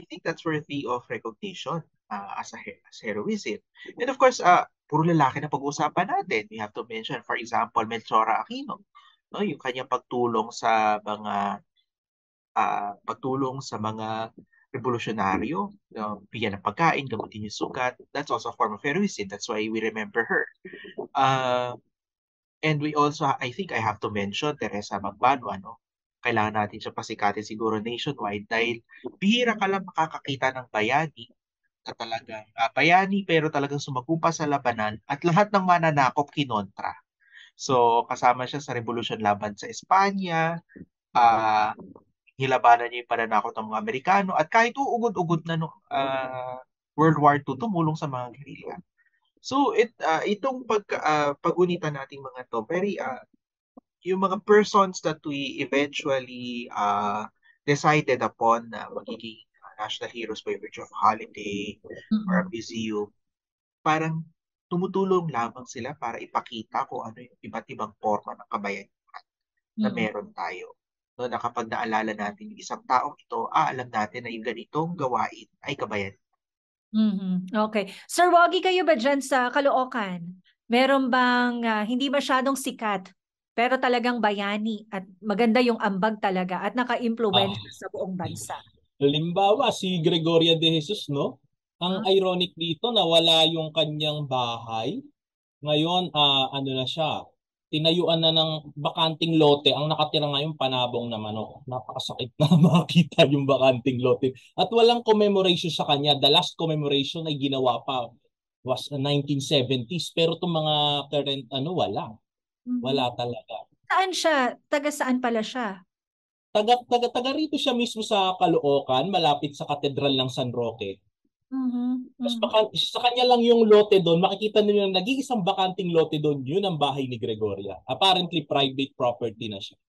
think that's worthy of recognition as heroism. And of course, puro lalaki na pag-uusapan natin. We have to mention, for example, Melchora Aquino, no? Yung kanyang pagtulong sa mga revolusyonaryo, bigyan ng pagkain, gamutin yung sugat. That's also a form of heroism. That's why we remember her. And we also, I think I have to mention Teresa Magbanua, no? Kailangan natin siya pasikatin siguro nationwide dahil bihira ka lang makakakita ng bayani na talagang bayani pero talagang sumagupa sa labanan at lahat ng mananakop kinontra. So kasama siya sa revolusyon laban sa Espanya, hilabanan niya yung pananakot ng mga Amerikano at kahit uugod-ugod na World War II, tumulong sa mga guerrilla. So itong pag-unitan nating mga to, very yung mga persons that we eventually decided upon na magiging national heroes by virtue of holiday or a museum, parang tumutulong lamang sila para ipakita kung ano yung iba't ibang forma ng kabayanihan na meron tayo. No, na kapag naalala natin yung isang taong ito, alam natin na yung ganitong gawain ay kabayan. Okay. Sir Woggy, kayo ba dyan sa Caloocan? Meron bang hindi masyadong sikat pero talagang bayani at maganda yung ambag talaga at naka-impluwensya sa buong bansa? Halimbawa, si Gregoria de Jesus, no? Ang ironic dito, nawala yung kanyang bahay. Ngayon, ano na siya, tinayuan na ng bakanting lote. Ang nakatira ngayon, panabong na manok. Napakasakit na makita yung bakanting lote. At walang commemoration sa kanya. The last commemoration ay ginawa pa was 1970s. Pero itong mga current, wala. Wala talaga. Saan siya? Taga saan pala siya? Taga rito siya mismo sa Caloocan, malapit sa Katedral ng San Roque. Tapos sa kanya lang yung lote doon, makikita niyo yung nag-iisang bakanting lote doon, yun ang bahay ni Gregoria. Apparently private property na siya.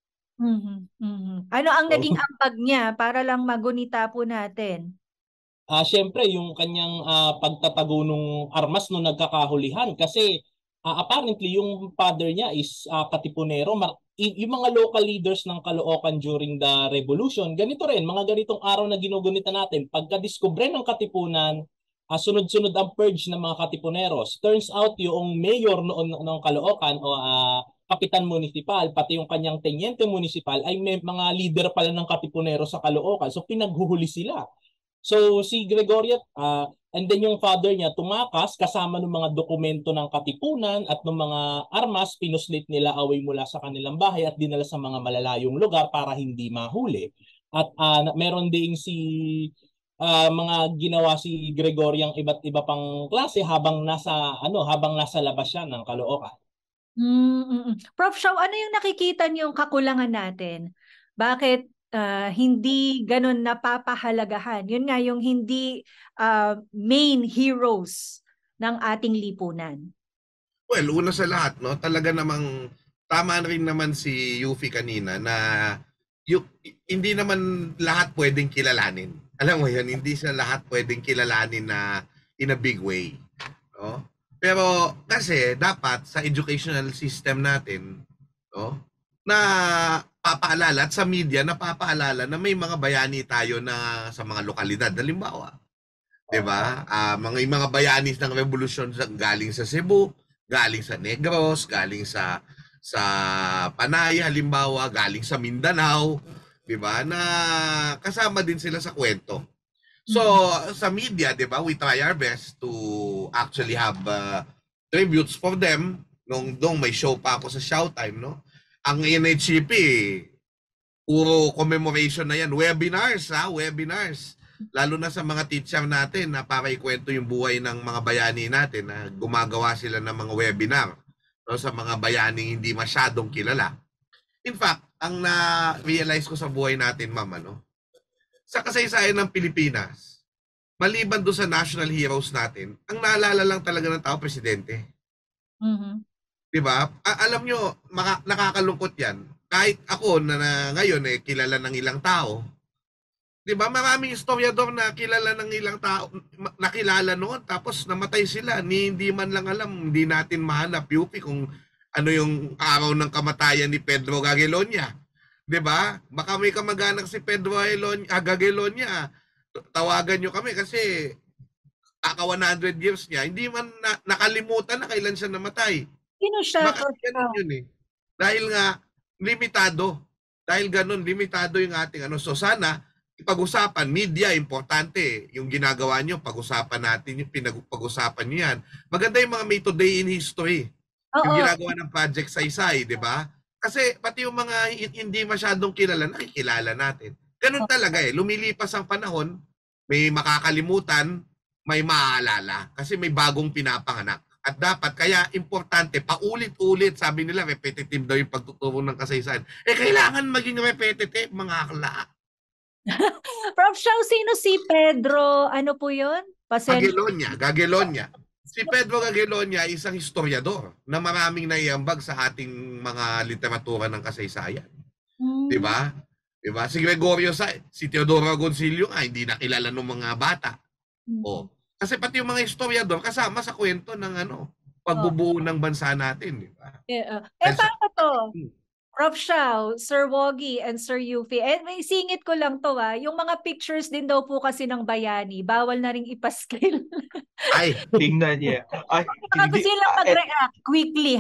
Ano ang naging ambag niya para lang magunita po natin? Siyempre, yung kanyang pagtatago ng armas nung nagkakahulihan kasi apparently yung father niya is katipunero. Yung mga local leaders ng Caloocan during the revolution, ganito rin, mga ganitong araw na ginugunita natin, pagka-discover ng katipunan, sunod-sunod ang purge ng mga katipuneros. Turns out yung mayor noon ng Caloocan o kapitan municipal, pati yung kanyang tenyente municipal ay may mga leader pala ng katipunero sa Caloocan. So pinaghuhuli sila. So si Gregoria and then yung father niya tumakas kasama ng mga dokumento ng katipunan at ng mga armas, pinuslit nila away mula sa kanilang bahay at dinala sa mga malalayong lugar para hindi mahuli. At meron ding mga ginawa si Gregoria ang iba't iba pang klase habang nasa labas siya ng Caloocan. Prof. Shaw, ano yung nakikita niyong kakulangan natin? Bakit hindi ganun napapahalagahan? Yun nga yung hindi main heroes ng ating lipunan. Well, una sa lahat, no, talaga namang tama rin naman si Yuffie kanina na hindi naman lahat pwedeng kilalanin. Alam mo yun, hindi sa lahat pwedeng kilalanin na in a big way. No? Pero kasi dapat sa educational system natin, no, na papaalala at sa media na papaalala na may mga bayani tayo na sa mga lokalidad. Halimbawa, 'di ba? Mga bayani ng revolusyon galing sa Cebu, galing sa Negros, galing sa sa Panay halimbawa, galing sa Mindanao, 'di ba? Na kasama din sila sa kwento. So, sa media, 'di ba, we try our best to actually have tributes for them. Nung may show pa ako sa Showtime, no? Ang NHCP, puro commemoration na yan. Webinars, webinars. Lalo na sa mga teacher natin na para ikwento yung buhay ng mga bayani natin na gumagawa sila ng mga webinar, no, sa mga bayani hindi masyadong kilala. In fact, ang na-realize ko sa buhay natin, ma'am, sa kasaysayan ng Pilipinas, maliban doon sa national heroes natin, ang naalala lang talaga ng tao, presidente. Diba? Alam nyo, nakakalungkot yan. Kahit ako na ngayon kilala ng ilang tao, diba, maraming historiador na kilala ng ilang tao, nakilala noon, tapos namatay sila. Hindi man lang alam, hindi natin mahanap, Yupi, kung ano yung araw ng kamatayan ni Pedro Gagelonia. Diba? Baka may kamag-anak si Pedro Gagelonia. Tawagan nyo kami kasi aka 100 years niya, hindi man nakalimutan na kailan siya namatay. Sino siya? Yun, dahil nga, limitado. Dahil ganun, limitado yung ating So sana, pag-usapan, media, importante. Yung ginagawa nyo, pag-usapan natin, yung pinag-usapan nyo yan. Maganda yung mga May Today in History. Yung ginagawa ng Project Saysay, di ba? Kasi pati yung mga hindi masyadong kilala, nakikilala natin. Ganun talaga lumilipas ang panahon, may makakalimutan, may maaalala. Kasi may bagong pinapanganak. At dapat, kaya importante, paulit-ulit, sabi nila, repetitive daw yung pagtuturo ng kasaysayan. Kailangan maging repetitive, mga akla. Prof. Xiao, sino si Pedro? Ano po yun? Gagelonia. Si Pedro Gagelonia ay isang historiador na maraming naiambag sa ating mga literatura ng kasaysayan. Diba? Diba? Si Gregorio si Teodoro Agoncillo hindi nakilala ng mga bata. Kasi pati yung mga historiador kasama sa kwento ng pagbubuo ng bansa natin. Diba? Paano to? Prof. Xiao, Sir Woggy, and Sir Yufi. May singit ko lang to yung mga pictures din daw po kasi ng bayani, bawal na ring ipaskil. Ay, tingnan niya. Gusto lang mag-react quickly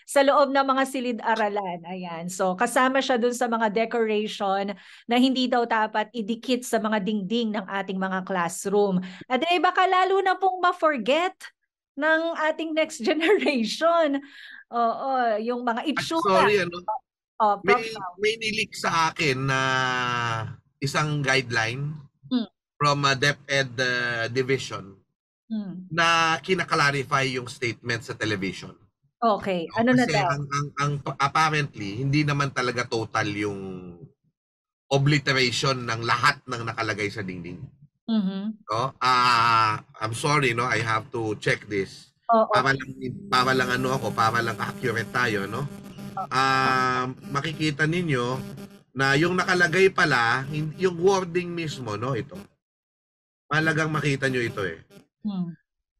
sa loob ng mga silid-aralan. Ayan. So kasama siya dun sa mga decoration na hindi daw dapat idikit sa mga dingding ng ating mga classroom. At baka lalo na pong ma-forget ng ating next generation. Yung mga itsura. Sorry, may nilik sa akin na isang guideline from DepEd Division na kinaklarify yung statement sa television. Okay. Ano na daw? Apparently, hindi naman talaga total yung obliteration ng lahat ng nakalagay sa dingding. I'm sorry, I have to check this. Para lang accurate tayo, makikita ninyo na yung nakalagay pala, yung wording mismo, ito. Malagang makita nyo ito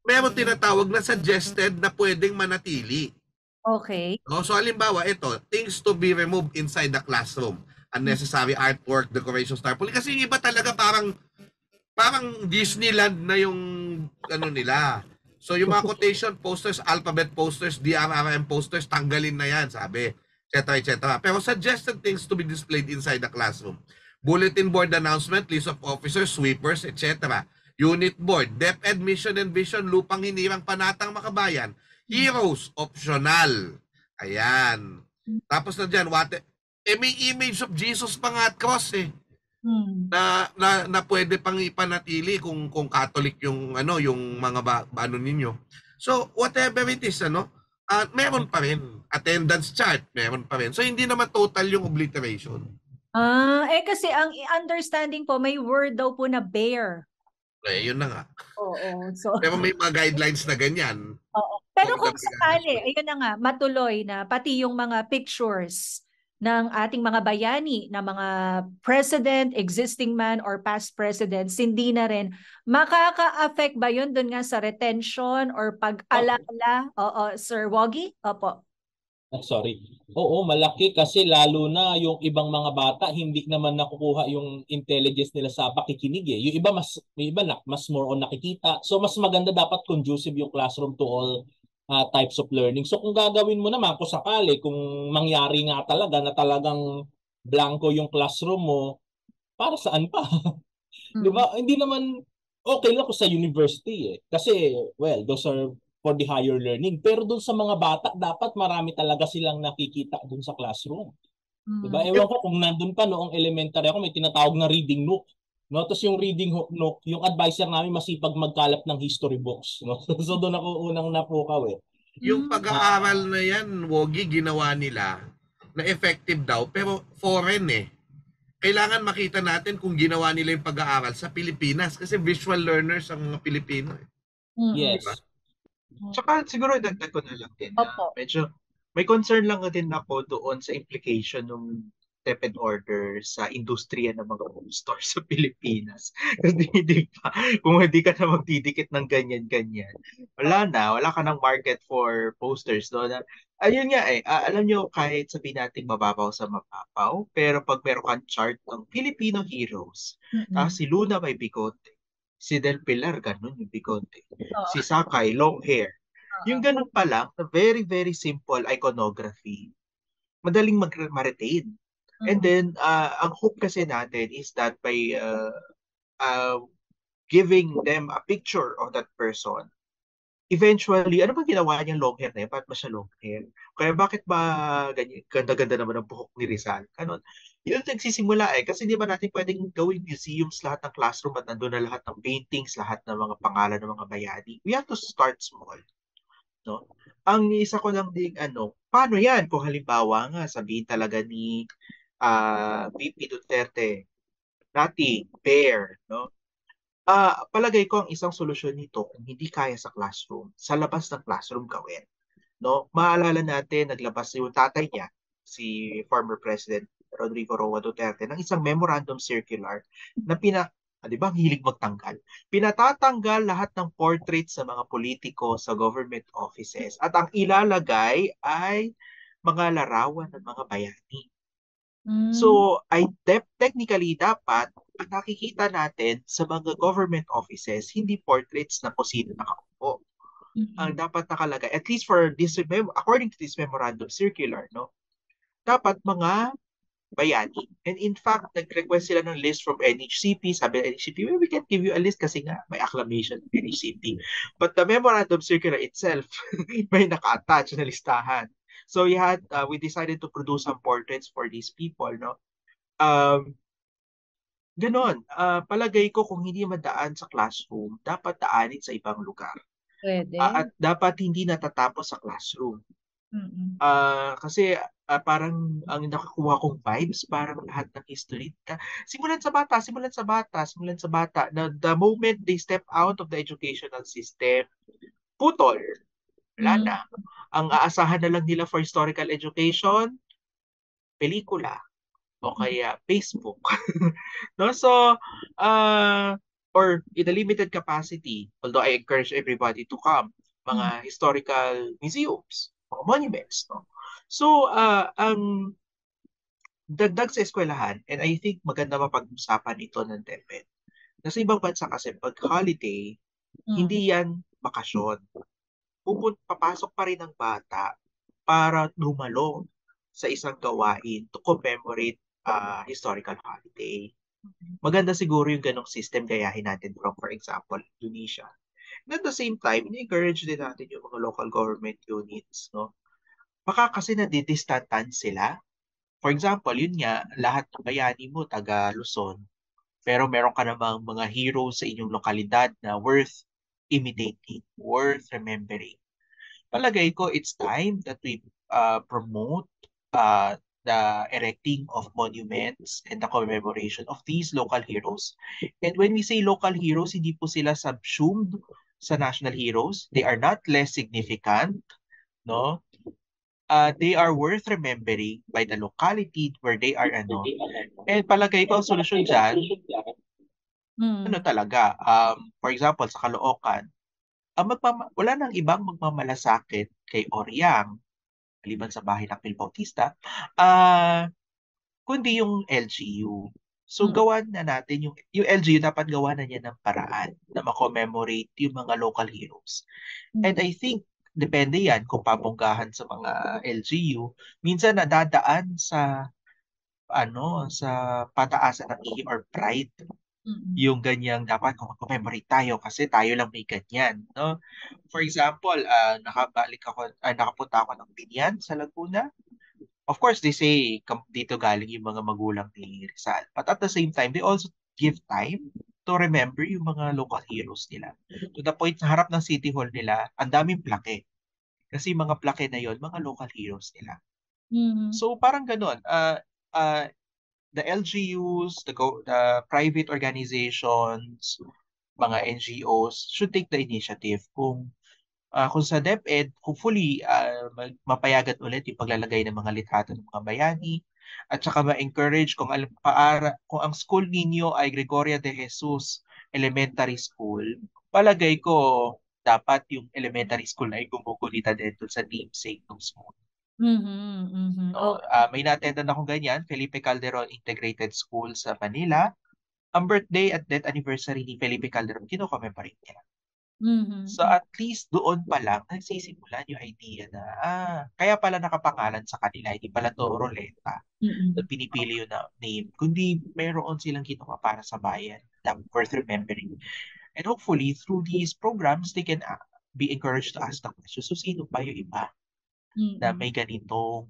Meron tinatawag na suggested na pwedeng manatili. Okay. So halimbawa, ito, things to be removed inside the classroom. Unnecessary artwork, decorations, tarpaulin. Kasi yung iba talaga parang Disneyland na yung nila. So yung mga quotation posters, alphabet posters, DRRM posters, tanggalin na yan, sabi, etc. Pero suggested things to be displayed inside the classroom. Bulletin board announcement, list of officers, sweepers, etc. Unit board, DepEd mission and vision, lupang hinirang panatang makabayan. Heroes, optional. Ayan. Tapos na dyan, may image of Jesus pa nga at cross na pwede pang ipanatili kung Catholic yung yung mga ninyo. So whatever it is meron pa rin attendance chart, meron pa rin. So hindi naman total yung obliteration. Kasi ang understanding po may word daw po na bear. Yun na nga. So pero may mga guidelines na ganyan. Pero kung sakali, ayun na nga, matuloy na pati yung mga pictures ng ating mga bayani, na mga president, existing man or past presidents, hindi na rin. Makaka-affect ba yun dun nga sa retention or pag-alala? Sir Woggy? Opo. Sorry. Oo, malaki kasi lalo na yung ibang mga bata hindi naman nakukuha yung intelligence nila sa pakikinig Yung iba mas more on nakikita. So mas maganda dapat conducive yung classroom to all types of learning. So kung gagawin mo naman, kung sakali, kung mangyari nga talaga na talagang blanco yung classroom mo, para saan pa? Di ba? Hindi naman okay lang kung sa university eh. Kasi, well, those are for the higher learning. Pero dun sa mga bata, dapat marami talaga silang nakikita dun sa classroom. Diba? Ewan ko kung nandun pa noong elementary ako, may tinatawag na reading nook. No? Tapos yung reading nook, yung advisor namin masipag magkalap ng history books. No? So doon ako unang napukaw eh. Yung pag-aaral na yan, Wogi, ginawa nila na effective daw, pero foreign eh. Kailangan makita natin kung ginawa nila yung pag-aaral sa Pilipinas kasi visual learners ang mga Pilipino eh. Yes. Diba? Tsaka siguro dagdag ko na lang din na medyo may concern lang din ako doon sa implication ng DepEd order sa industriya ng mga bookstore sa Pilipinas. Kasi hindi pa, kung hindi ka na magdidikit ng ganyan-ganyan, wala ka ng market for posters doon. Ayun nga alam nyo, kahit sabihin natin mababaw sa mababaw, pero pag meron kang chart ng Filipino heroes, si Luna may bigote, si Del Pilar ganun yung bigote, si Sakay long hair, yung ganun pa lang, na very very simple iconography, madaling ma-retain. And then, ang hope kasi natin is that by giving them a picture of that person, eventually, ano ba ginawa niyang long hair na yun? Bakit ba siya long hair? Kaya bakit ba ganyan? Ganda-ganda naman ang buhok ni Rizal. Ganon. Yun nagsisimula kasi di ba natin pwedeng gawing museums lahat ng classroom at nandun na lahat ng paintings, lahat ng mga pangalan ng mga bayani. We have to start small. No? Ang isa ko lang ding paano yan kung halimbawa nga sabihin talaga ni VP Duterte, Nati, Bear, no? Palagay ko ang isang solusyon nito kung hindi kaya sa classroom, sa labas ng classroom gawin. No? Maalala natin, naglabas yung tatay niya, si former President Rodrigo Roa Duterte, ng isang memorandum circular na di ba, hilig magtanggal. Pinatatanggal lahat ng portraits sa mga politiko sa government offices at ang ilalagay ay mga larawan ng mga bayani. So, technically dapat ang nakikita natin sa mga government offices, hindi portraits na kung sino nakaupo. Ang dapat nakalagay, at least for this, according to this memorandum circular, no, dapat mga bayani. And in fact, nag-request sila ng list from NHCP. Sabi ng NHCP, we can't give you a list kasi nga may acclamation ng NHCP. But the memorandum circular itself, may naka-attach na listahan. So we decided to produce some portraits for these people, no? Ganon. Palagay ko kung hindi madaan sa classroom, dapat daanin sa ibang lugar. Pwede. At dapat hindi natatapos sa classroom. Kasi parang ang nakakuha kong vibes, parang lahat ng history. Simulan sa bata. Na the moment they step out of the educational system, putol. Wala na. Ang aasahan na lang nila for historical education, pelikula o kaya Facebook. No? So, or in a limited capacity, although I encourage everybody to come, mga historical museums, mga monuments. No? So, ang dagdag sa eskwelahan, and I think maganda mapag-usapan ito ng DepEd, na sa ibang bansa kasi pag holiday, hindi yan bakasyon. Papasok pa rin ang bata para dumalo sa isang gawain to commemorate historical holiday. Maganda siguro yung ganong system gayahin natin from, for example, Indonesia. And at the same time, in-encourage din natin yung mga local government units. No? Baka kasi nadidistantan sila. For example, yun nga, lahat ng bayani mo taga Luzon, pero meron ka namang mga heroes sa inyong lokalidad na worth imitating, worth remembering. Palagay ko, it's time that we promote the erecting of monuments and the commemoration of these local heroes. And when we say local heroes, hindi po sila subsumed sa national heroes. They are not less significant, no? They are worth remembering by the locality where they are And palagay ko ang solusyon dyan, talaga, for example, sa Caloocan, wala nang ibang magmamalasakit kay Oriang, maliban sa bahay ng Phil Bautista, kundi yung LGU. So, gawan na natin, yung LGU dapat gawa na niya ng paraan na ma-commemorate yung mga local heroes. And I think, depende yan kung pabonggahan sa mga LGU. Minsan nadadaan sa sa pataasan ng ego or pride. Yung ganyang dapat kung mag-commemorate tayo kasi tayo lang may ganyan, no? For example, nakapunta ako ng Binyan sa Laguna. Of course, they say dito galing yung mga magulang ni Rizal. But at the same time, they also give time to remember yung mga local heroes nila. To the point na harap ng City Hall nila, ang daming plaque. Kasi yung mga plaque na yon, mga local heroes nila. So parang ganun. The LGUs, the private organizations, mga NGOs should take the initiative kung sa DepEd, hopefully mapayagan ulit yung paglalagay ng mga litrato ng mga bayani at saka ma-encourage kung ang school ninyo ay Gregoria de Jesus Elementary School, palagay ko dapat yung elementary school na ay gumugunita din sa namesake ng school. May na-attendan akong ganyan, Felipe Calderon Integrated School sa Manila. Ang birthday at death anniversary ni Felipe Calderon, kino-commemorate niya. So at least doon pa lang nagsisimulan yung idea na kaya pala nakapangalan sa kanila, hindi pala to roleta na pinipili yung name, kundi mayroon silang ginawa para sa bayan na worth remembering. And hopefully through these programs they can be encouraged to ask the question, so sino pa yung iba na may ganito.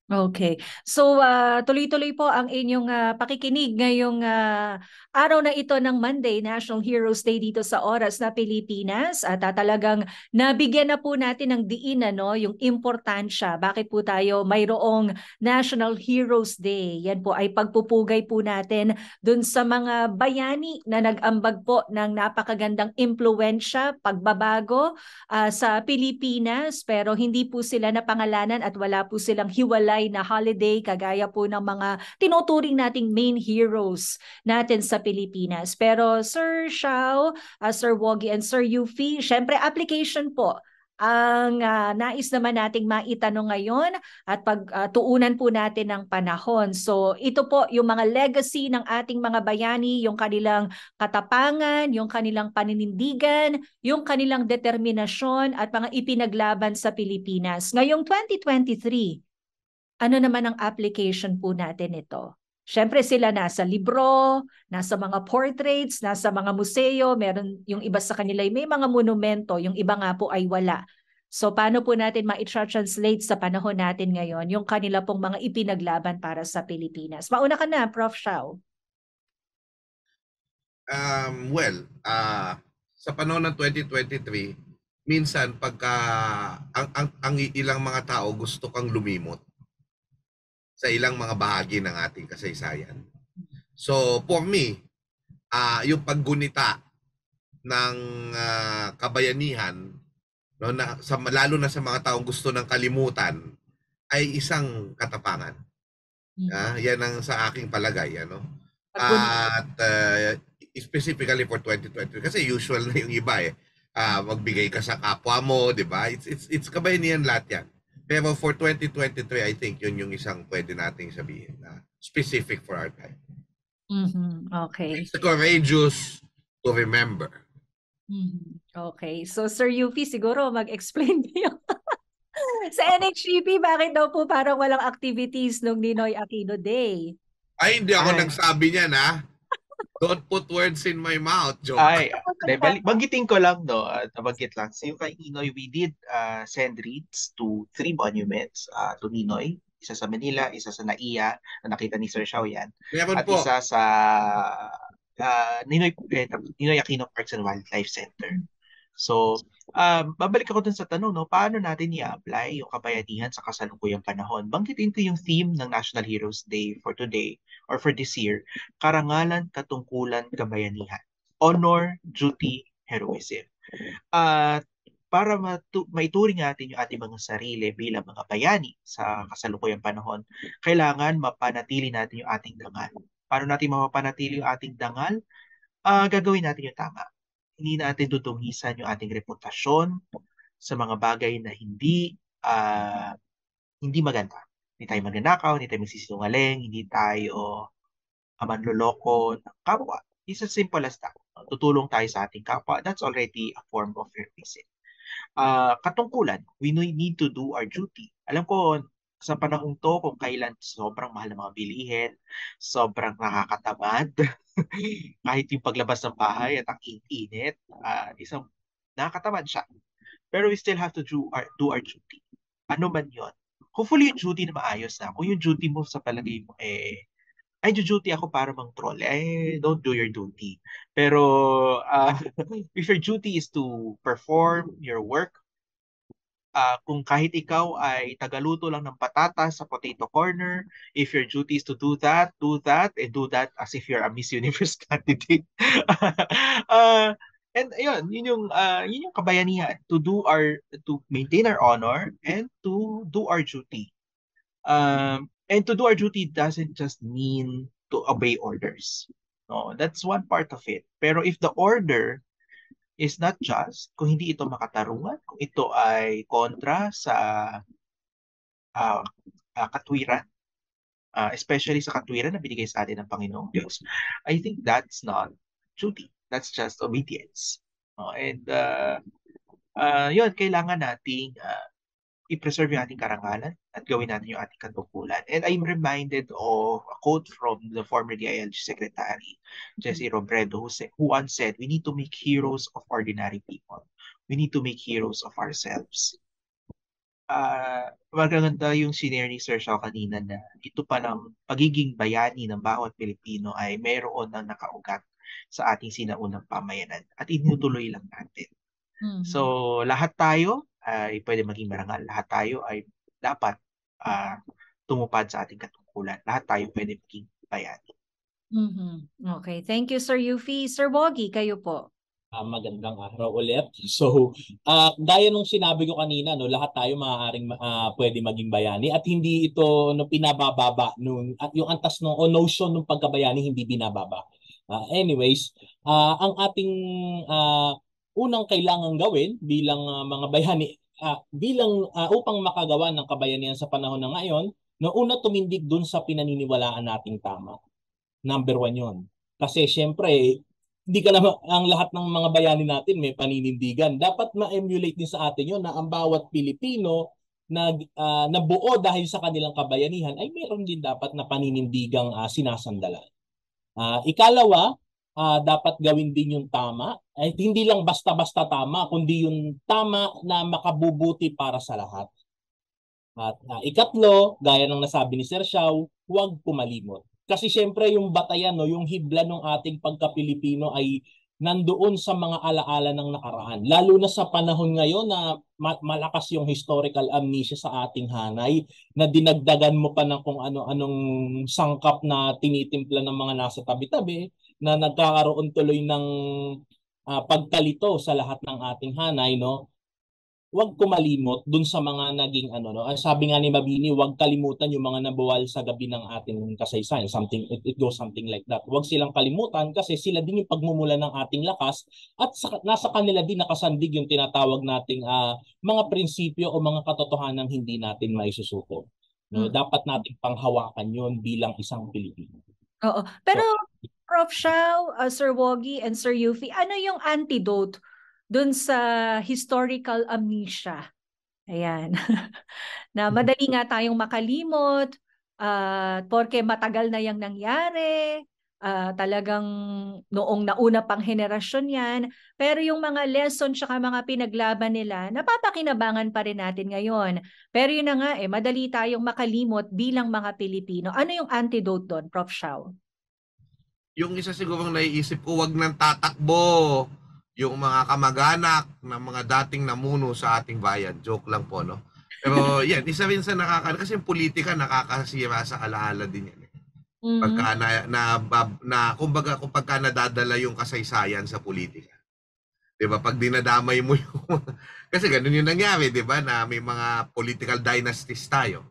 Okay. So, tuloy-tuloy po ang inyong pakikinig ngayong araw na ito ng Monday, National Heroes Day dito sa Oras na Pilipinas. At talagang nabigyan na po natin ng diin yung importansya. Bakit po tayo mayroong National Heroes Day? Yan po ay pagpupugay po natin dun sa mga bayani na nag-ambag po ng napakagandang impluwensya, pagbabago sa Pilipinas. Pero hindi po sila napangalanan at wala po silang hiwalay na holiday kagaya po ng mga tinuturing nating main heroes natin sa Pilipinas. Pero Sir Xiao, Sir Woggy and Sir Yufi, syempre application po ang nais naman nating maitanong ngayon at pagtuunan po natin ng panahon. So ito po yung mga legacy ng ating mga bayani, yung kanilang katapangan, yung kanilang paninindigan, yung kanilang determinasyon at mga ipinaglaban sa Pilipinas. Ngayong 2023, ano naman ang application po natin ito? Siyempre sila nasa libro, nasa mga portraits, nasa mga museo, meron yung iba sa kanila may mga monumento, yung iba nga po ay wala. So paano po natin ma-translate sa panahon natin ngayon yung kanila pong mga ipinaglaban para sa Pilipinas? Mauna ka na, Prof. Xiao. Sa panahon ng 2023, minsan pagka ang ilang mga tao gusto kang lumimot sa ilang mga bahagi ng ating kasaysayan. So for me, yung paggunita ng kabayanihan, lalo na sa mga taong gusto ng kalimutan, ay isang katapangan. Yan ang sa aking palagay. At specifically for 2020, kasi usual na yung iba magbigay ka sa kapwa mo, di ba? It's kabayanihan lahat yan. Pero for 2023, I think yun yung isang pwede nating sabihin na specific for our time. Okay. It's courageous to remember. Okay. So Sir Yufi, siguro mag-explain niyo. Sa NHCP, bakit daw po parang walang activities nung Ninoy Aquino Day? Ay, hindi ako nagsabi niyan, ha? Don't put words in my mouth, Joe. Banggitin ko lang, nabanggit lang. So yung kay Ninoy, we did send wreaths to 3 monuments to Ninoy. Isa sa Manila, isa sa Naiya, na nakita ni Sir Xiao yan. Meron at po. Isa sa Ninoy Aquino Parks and Wildlife Center. So, babalik ako dun sa tanong, paano natin i-apply yung kabayanihan sa kasalukuyang panahon? Banggitin ko yung theme ng National Heroes Day for today or for this year, karangalan, katungkulan, kabayanihan. Honor, duty, heroism. Para maituring natin yung ating mga sarili bilang mga bayani sa kasalukuyang panahon, kailangan mapanatili natin yung ating dangal. Paano natin mapapanatili yung ating dangal? Gagawin natin yung tama. Hindi natin tutungisan yung ating reputasyon sa mga bagay na hindi maganda. Hindi tayo magnanakaw, hindi tayo magsisinungaling, hindi tayo manloloko ng kapwa. It's as simple as that. tutulong tayo sa ating kapwa, that's already a form of heroism. Katungkulan, we need to do our duty. Alam ko, sa panahong to, kung kailan sobrang mahal ng mga bilihin, sobrang nakakatamad, kahit yung paglabas ng bahay at ang init, isang nakakatamad siya. Pero we still have to do our duty. Ano man yon. Hopefully yung duty na maayos na. Kung yung duty mo sa palagay mo, ay, duty ako para mang-troll. Don't do your duty. Pero, if your duty is to perform your work, kung kahit ikaw ay tagaluto lang ng patatas sa potato corner, if your duty is to do that, and do that as if you're a Miss Universe candidate. And yun yung kabayanihan, to maintain our honor and to do our duty. And to do our duty doesn't just mean to obey orders. No, that's one part of it. Pero if the order is not just, kung hindi ito makatarungan, kung ito ay kontra sa katwiran, especially sa katwiran na binigay sa atin ng Panginoong Diyos, I think that's not duty. That's just obedience. And yun, kailangan nating i-preserve yung ating karangalan at gawin natin yung ating katungkulan. And I'm reminded of a quote from the former DILG Secretary, Jesse Robredo, who once said, we need to make heroes of ordinary people. We need to make heroes of ourselves. Maganda yung sinare ni Sir Shao kanina na ito pa ng pagiging bayani ng bawat Pilipino ay mayroon ng nakaugat sa ating sinaunang pamayanan at inutuloy lang natin. So, lahat tayo ay pwede maging marangal. Lahat tayo ay dapat tumupad sa ating katungkulan. Lahat tayo pwede maging bayani. Okay. Thank you, Sir Yuffie. Sir Woggy, kayo po. Magandang araw ulit. So, gaya nung sinabi ko kanina, no, lahat tayo maaaring pwede maging bayani at hindi ito pinabababa at yung antas o notion ng pagkabayani hindi binababa. Anyways, ang ating unang kailangan gawin bilang mga bayani upang makagawa ng kabayanihan sa panahon na ngayon, una tumindig dun sa pinaniniwalaan nating tama. Number 1 yun. Kasi syempre, hindi ka naman, ang lahat ng mga bayani natin may paninindigan. Dapat ma-emulate din sa atin yun na ang bawat Pilipino na buo dahil sa kanilang kabayanihan ay meron din dapat na paninindigang sinasandalan. Ikalawa, dapat gawin din yung tama. Ay hindi lang basta-basta tama, kundi yung tama na makabubuti para sa lahat. At ikatlo, gaya ng nasabi ni Sir Shao, huwag pumalimot. Kasi syempre yung batayan, yung hibla ng ating pagka-Pilipino ay nandoon sa mga alaala ng nakaraan. Lalo na sa panahon ngayon na malakas yung historical amnesia sa ating hanay, na dinagdagan mo pa ng kung ano-anong sangkap na tinitimpla ng mga nasa tabi-tabi, na nagkakaroon tuloy ng pagkalito sa lahat ng ating hanay, no? Huwag kumalimot dun sa mga naging sabi nga ni Mabini, huwag kalimutan yung mga nabuwal sa gabi ng ating kasaysayan. It goes something like that. Huwag silang kalimutan kasi sila din yung pagmumula ng ating lakas at nasa kanila din nakasandig yung tinatawag nating mga prinsipyo o mga katotohanan hindi natin maisusuko. No? Dapat nating panghawakan yun bilang isang Pilipino. Oo. Pero Prof. Shao, Sir Woggy, and Sir Yuffie, ano yung antidote dun sa historical amnesia? Ayan. Na madali nga tayong makalimot, porke matagal na yung nangyari, talagang noong nauna pang henerasyon yan, pero yung mga lesson tsaka mga pinaglaban nila, napapakinabangan pa rin natin ngayon. Pero yun na nga, madali tayong makalimot bilang mga Pilipino. Ano yung antidote doon, Prof. Shao? Yung isa sigurong naiisip ko, wag nang tatakbo yung mga kamag-anak ng mga dating namuno sa ating bayan. Joke lang po, no? Pero yan, isa rin sa kasi yung politika nakakasira sa alaala din yan. Pagka kumbaga pagka nadadala yung kasaysayan sa politika. 'Di ba? Pag dinadamay mo yung kasi ganun yung nangyari, 'di ba? Na may mga political dynasties tayo.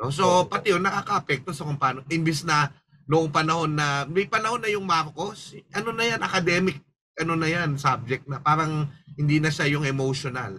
No? So pati yun nakakaapekto sa kung paano imbis na noong panahon na may panahon na yung Marcos, na yan, academic na yan, subject na parang hindi na siya yung emotional.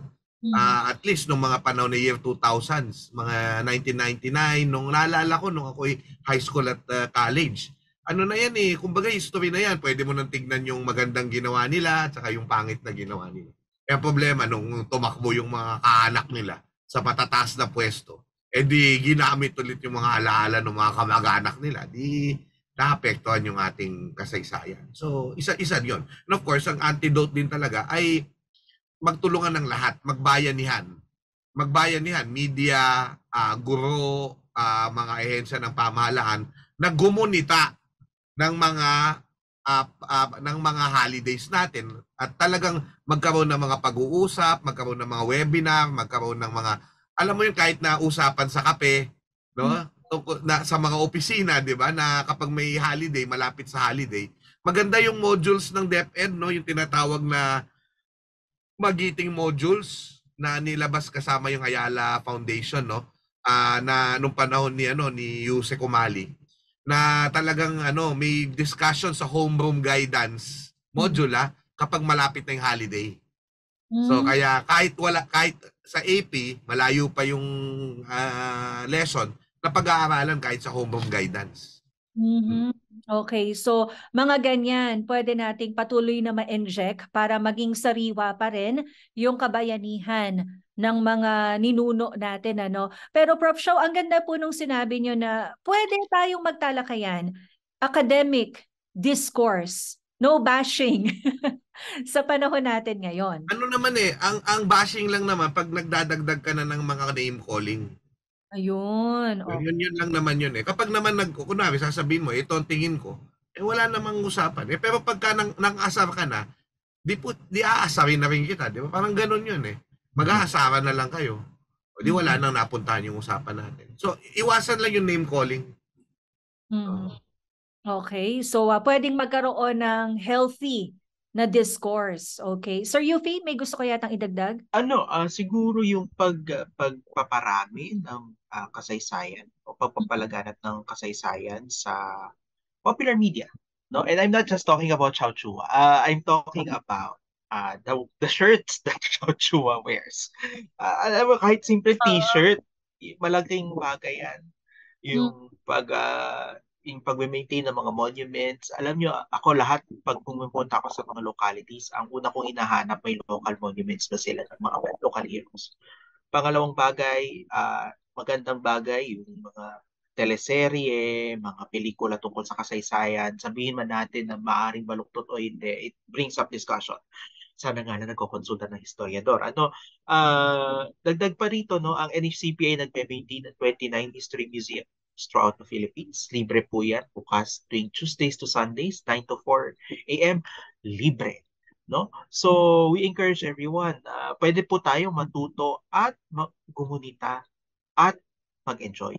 At least nung mga panahon na year 2000s, mga 1999, nung naalala ko nung ako'y high school at college, ano na yan eh, kumbaga history na yan. Pwede mo nang tignan yung magandang ginawa nila at saka yung pangit na ginawa nila. Kaya problema, nung tumakbo yung mga kaanak nila sa matataas na pwesto, di ginamit ulit yung mga alaala ng mga kamag-anak nila, di naapektuhan yung ating kasaysayan. So, isa-isa yun. And of course, ang antidote din talaga ay magtulungan ng lahat, magbayanihan. Magbayanihan, media, guro, mga ehensya ng pamahalaan na gumunita ng mga holidays natin at talagang magkaroon ng mga pag-uusap, magkaroon ng mga webinar, magkaroon ng mga, alam mo yun, kahit na usapan sa kape, no? Na, sa mga opisina, di ba, na kapag may holiday, malapit sa holiday, maganda yung modules ng DepEd, no? Yung tinatawag na magiting modules na nilabas kasama yung Ayala Foundation, no? Na nung panahon ni Yuse Kumali, na talagang may discussion sa homeroom guidance module kapag malapit na yung holiday. So kaya kahit sa AP malayo pa yung lesson, na pag-aaralan kahit sa homeroom guidance. Okay, so mga ganyan, pwede nating patuloy na ma-inject para maging sariwa pa rin yung kabayanihan ng mga ninuno natin. Pero Prof. Shaw, ang ganda po nung sinabi nyo na pwede tayong magtalakayan, academic discourse, no bashing sa panahon natin ngayon. Ano naman ang bashing lang naman pag nagdadagdag ka na ng mga name calling. Ayun. Yun lang naman yun Kapag naman kunwari, sasabihin mo, ito ang tingin ko, wala namang usapan. Pero pagka nang-asar ka na, di aasarin na rin kita. Di ba? Parang ganun yun Mag-aasaran na lang kayo. O di wala nang napuntahan yung usapan natin. So, iwasan lang yung name calling. Okay. So, pwedeng magkaroon ng healthy na discourse. Okay. Sir Yufi, may gusto ko yatang idagdag? Siguro yung pagpaparami ng kasaysayan o pagpapalaganap ng kasaysayan sa popular media. No? And I'm not just talking about Chow Chua. I'm talking about the shirts that Chow Chua wears. Alam mo, kahit simple t-shirt, malaking bagay yan. Yung pag-maintain ng mga monuments. Alam nyo, ako lahat, pag pumunta ako sa mga localities, ang una kong hinahanap may local monuments ba sila ng mga local heroes. Pangalawang bagay, magandang bagay, yung mga teleserye, mga pelikula tungkol sa kasaysayan, sabihin man natin na maaaring baluktot o hindi, it brings up discussion. Sana nga na nagkokonsulta ng historiador. Dagdag pa rito, ang NFCPA nagme-maintain ng 29 history museums throughout the Philippines. Libre po yan. Bukas tuwing Tuesdays to Sundays, 9 to 4 a.m. Libre. No? So, we encourage everyone. Pwede po tayo matuto at gumunita at mag-enjoy.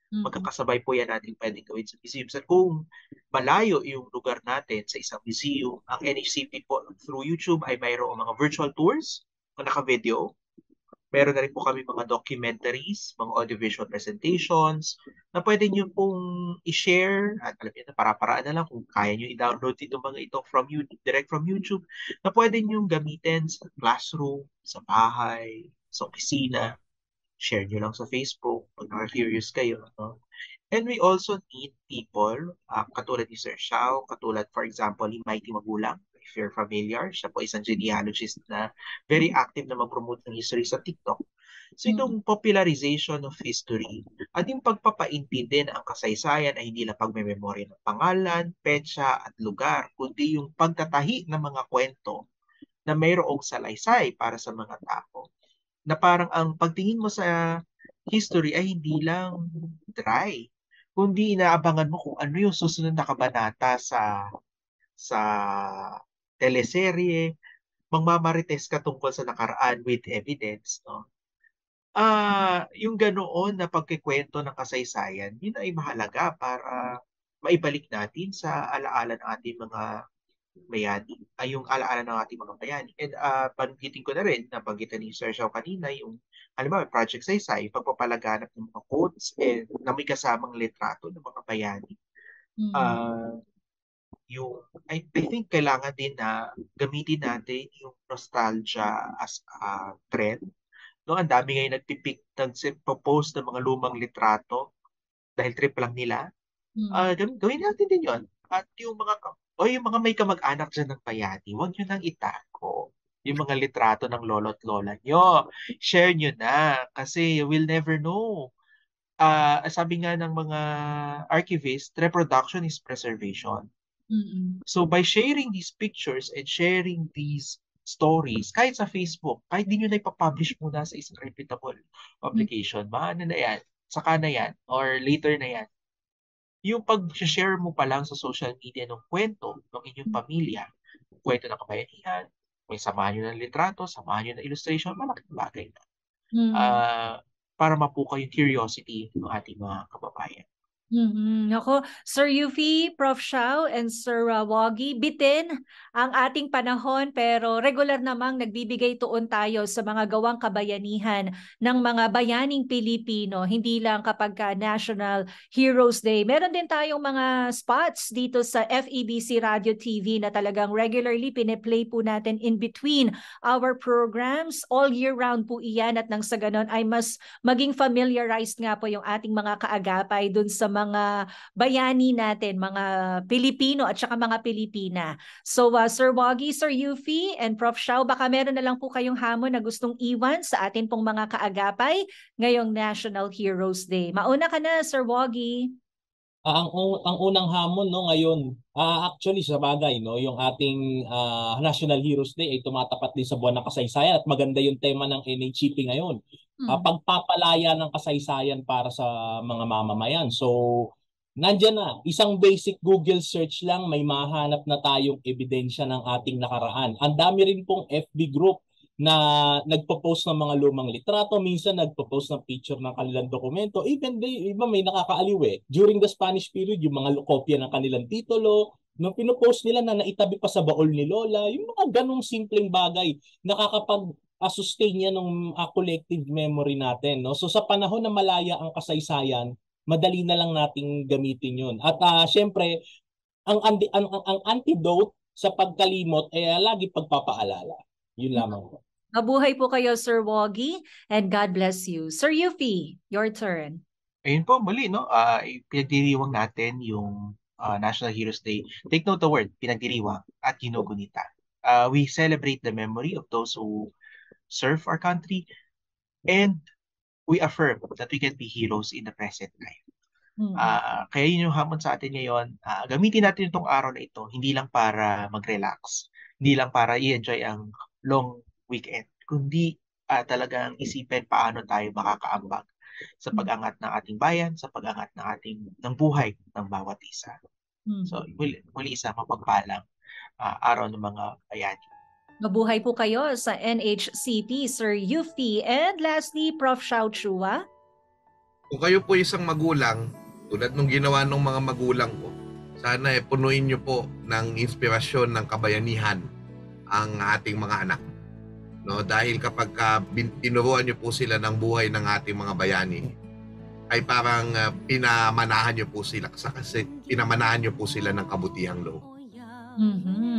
Magkakasabay po yan natin pwedeng gawin sa museums. At kung malayo yung lugar natin sa isang museum, ang NHCP po through YouTube ay mayroong mga virtual tours na naka-video. Meron na rin po kami mga documentaries, mga audiovisual presentations na pwede nyo pong i-share at alam niyo na para-paraan na lang kung kaya nyo i-download itong mga ito direct from YouTube na pwede nyo gamitin sa classroom, sa bahay, sa opisina. Share nyo lang sa Facebook pag naka-curious kayo. No? And we also need people, katulad ni Sir Xiao, katulad for example ni Mighty Magulang, if you're familiar, siya po isang genealogist na very active na mag-promote ng history sa TikTok. So itong popularization of history at yung pagpapaintindi na ang kasaysayan ay hindi lang pagmememorya ng pangalan, petsa at lugar, kundi yung pagtatahi ng mga kwento na mayroong salaysay para sa mga tao. Na parang ang pagtingin mo sa history ay hindi lang dry, kundi inaabangan mo kung ano yung susunod na kabanata sa teleserye, magmamarites ka tungkol sa nakaraan with evidence. No? Yung ganoon na pagkikwento ng kasaysayan, yun ay mahalaga para maibalik natin sa alaala ng ating mga bayani, ay yung alaala ng ating mga bayani. And panggitin ko na rin, napanggitan ni Sir Xiao kanina, yung halimbawa, Project Saysay, pagpapalaganap ng mga quotes na may kasamang litrato ng mga bayani. I think kailangan din na gamitin natin yung nostalgia as a trend. No, ang dami ngayon nagpopost ng mga lumang litrato dahil trip lang nila. Gawin natin din yun. At yung mga may kamag-anak dyan ng bayani, huwag nyo nang itago. Yung mga litrato ng lolo't lola nyo, share nyo na. Kasi we'll never know. Sabi nga ng mga archivists, reproduction is preservation. So by sharing these pictures and sharing these stories, kahit sa Facebook, kahit di nyo na ipapublish muna sa isang reputable publication, maano na yan, saka na yan, or later na yan. Yung pag-share mo pa lang sa social media ng kwento ng inyong pamilya, kwento ng kabayanihan, may samahan nyo ng litrato, samahan nyo ng illustration, malaking bagay na. Para mapuka yung curiosity ng ating mga kababayan. Ako, Sir Yufi, Prof. Shao, and Sir Woggy, bitin ang ating panahon pero regular namang nagbibigay tuon tayo sa mga gawang kabayanihan ng mga bayaning Pilipino, hindi lang kapag National Heroes Day. Meron din tayong mga spots dito sa FEBC Radio TV na talagang regularly piniplay po natin in between our programs. All year round po iyan at nang sa ganon ay mas maging familiarized nga po yung ating mga kaagapay dun sa mga bayani natin, mga Pilipino at saka mga Pilipina. So Sir Woggy, Sir Yufi, and Prof. Shao, baka meron na lang po kayong hamon na gustong iwan sa atin pong mga kaagapay ngayong National Heroes Day. Mauna ka na, Sir Woggy. Ang unang hamon ngayon, actually sa bagay, yung ating National Heroes Day ay tumatapat din sa buwan ng kasaysayan at maganda yung tema ng NHCP ngayon. Pagpapalaya ng kasaysayan para sa mga mamamayan. So, nandiyan na. Isang basic Google search lang, may mahanap na tayong ebidensya ng ating nakaraan. Ang dami rin pong FB group na nagpo-post ng mga lumang litrato, minsan nagpo-post ng picture ng kanilang dokumento. Even iba may nakakaaliw During the Spanish period, yung mga kopya ng kanilang titulo, nung pinopost nila na naitabi pa sa baol ni Lola, yung mga ganong simpleng bagay, nakakapag-sustain yan ng collective memory natin. So sa panahon na malaya ang kasaysayan, madali na lang nating gamitin yun. At syempre, ang antidote sa pagkalimot ay lagi pagpapaalala. Yun lamang po. Mabuhay po kayo, Sir Woggy, and God bless you. Sir Yufi, your turn. Ayun po, muli, pinagdiriwang natin yung National Heroes Day. Take note the word, pinagdiriwang at ginugunita. We celebrate the memory of those who serve our country and we affirm that we can be heroes in the present time. Kaya yun yung hamon sa atin ngayon. Gamitin natin itong araw na ito, hindi lang para mag-relax, hindi lang para i-enjoy ang long weekend, kundi talagang isipin paano tayo makakaambag sa pag-angat ng ating bayan, sa pag-angat ng buhay ng bawat isa. So, muli isa mapagpalang araw ng mga bayani. Mabuhay po kayo sa NHCP, Sir Yufi. And lastly, Prof. Shao Chua. Kung kayo po isang magulang, tulad nung ginawa ng mga magulang ko, sana punuin nyo po ng inspirasyon ng kabayanihan ang ating mga anak. Dahil kapag tinuruan nyo po sila ng buhay ng ating mga bayani, ay parang pinamanahan nyo po sila ng kabutihang loob.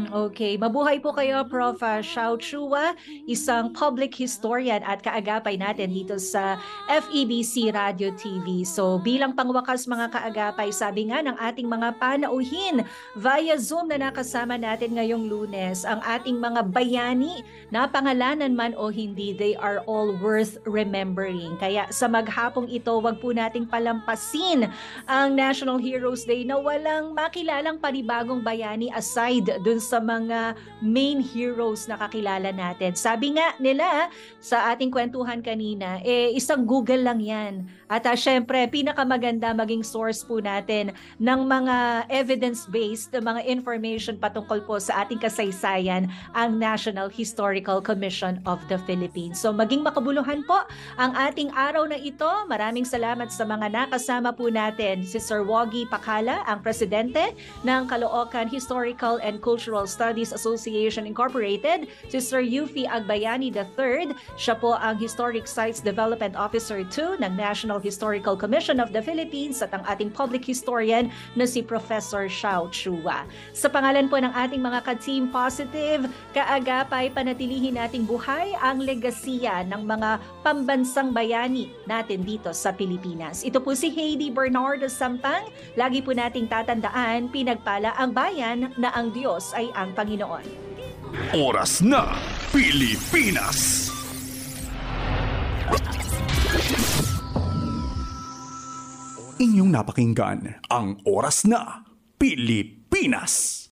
Okay. Mabuhay po kayo, Prof. Shao Chua, isang public historian at kaagapay natin dito sa FEBC Radio TV. So bilang pangwakas mga kaagapay, sabi nga ng ating mga panauhin via Zoom na nakasama natin ngayong Lunes, ang ating mga bayani na pangalanan man o hindi, they are all worth remembering. Kaya sa maghapong ito, wag po nating palampasin ang National Heroes Day na walang makilalang panibagong bayani aside dun sa mga main heroes na kakilala natin. Sabi nga nila sa ating kwentuhan kanina, isang Google lang yan. At syempre, pinakamaganda maging source po natin ng mga evidence-based, mga information patungkol po sa ating kasaysayan, ang National Historical Commission of the Philippines. So maging makabuluhan po ang ating araw na ito. Maraming salamat sa mga nakasama po natin. Si Sir Woggy Pakala, ang presidente ng Caloocan Historical Historical and Cultural Studies Association Incorporated, si Sir Yufi Agbayani III. Siya po ang Historic Sites Development Officer 2 ng National Historical Commission of the Philippines at ang ating public historian na si Professor Xiao Chua. Sa pangalan po ng ating mga ka-Team Positive, kaagapay panatilihin nating buhay ang legasiya ng mga pambansang bayani natin dito sa Pilipinas. Ito po si Heidi Bernardo Sampang. Lagi po nating tatandaan, pinagpala ang bayan na ang Diyos ay ang Panginoon. Oras na, Pilipinas! Inyong napakinggan ang Oras na, Pilipinas!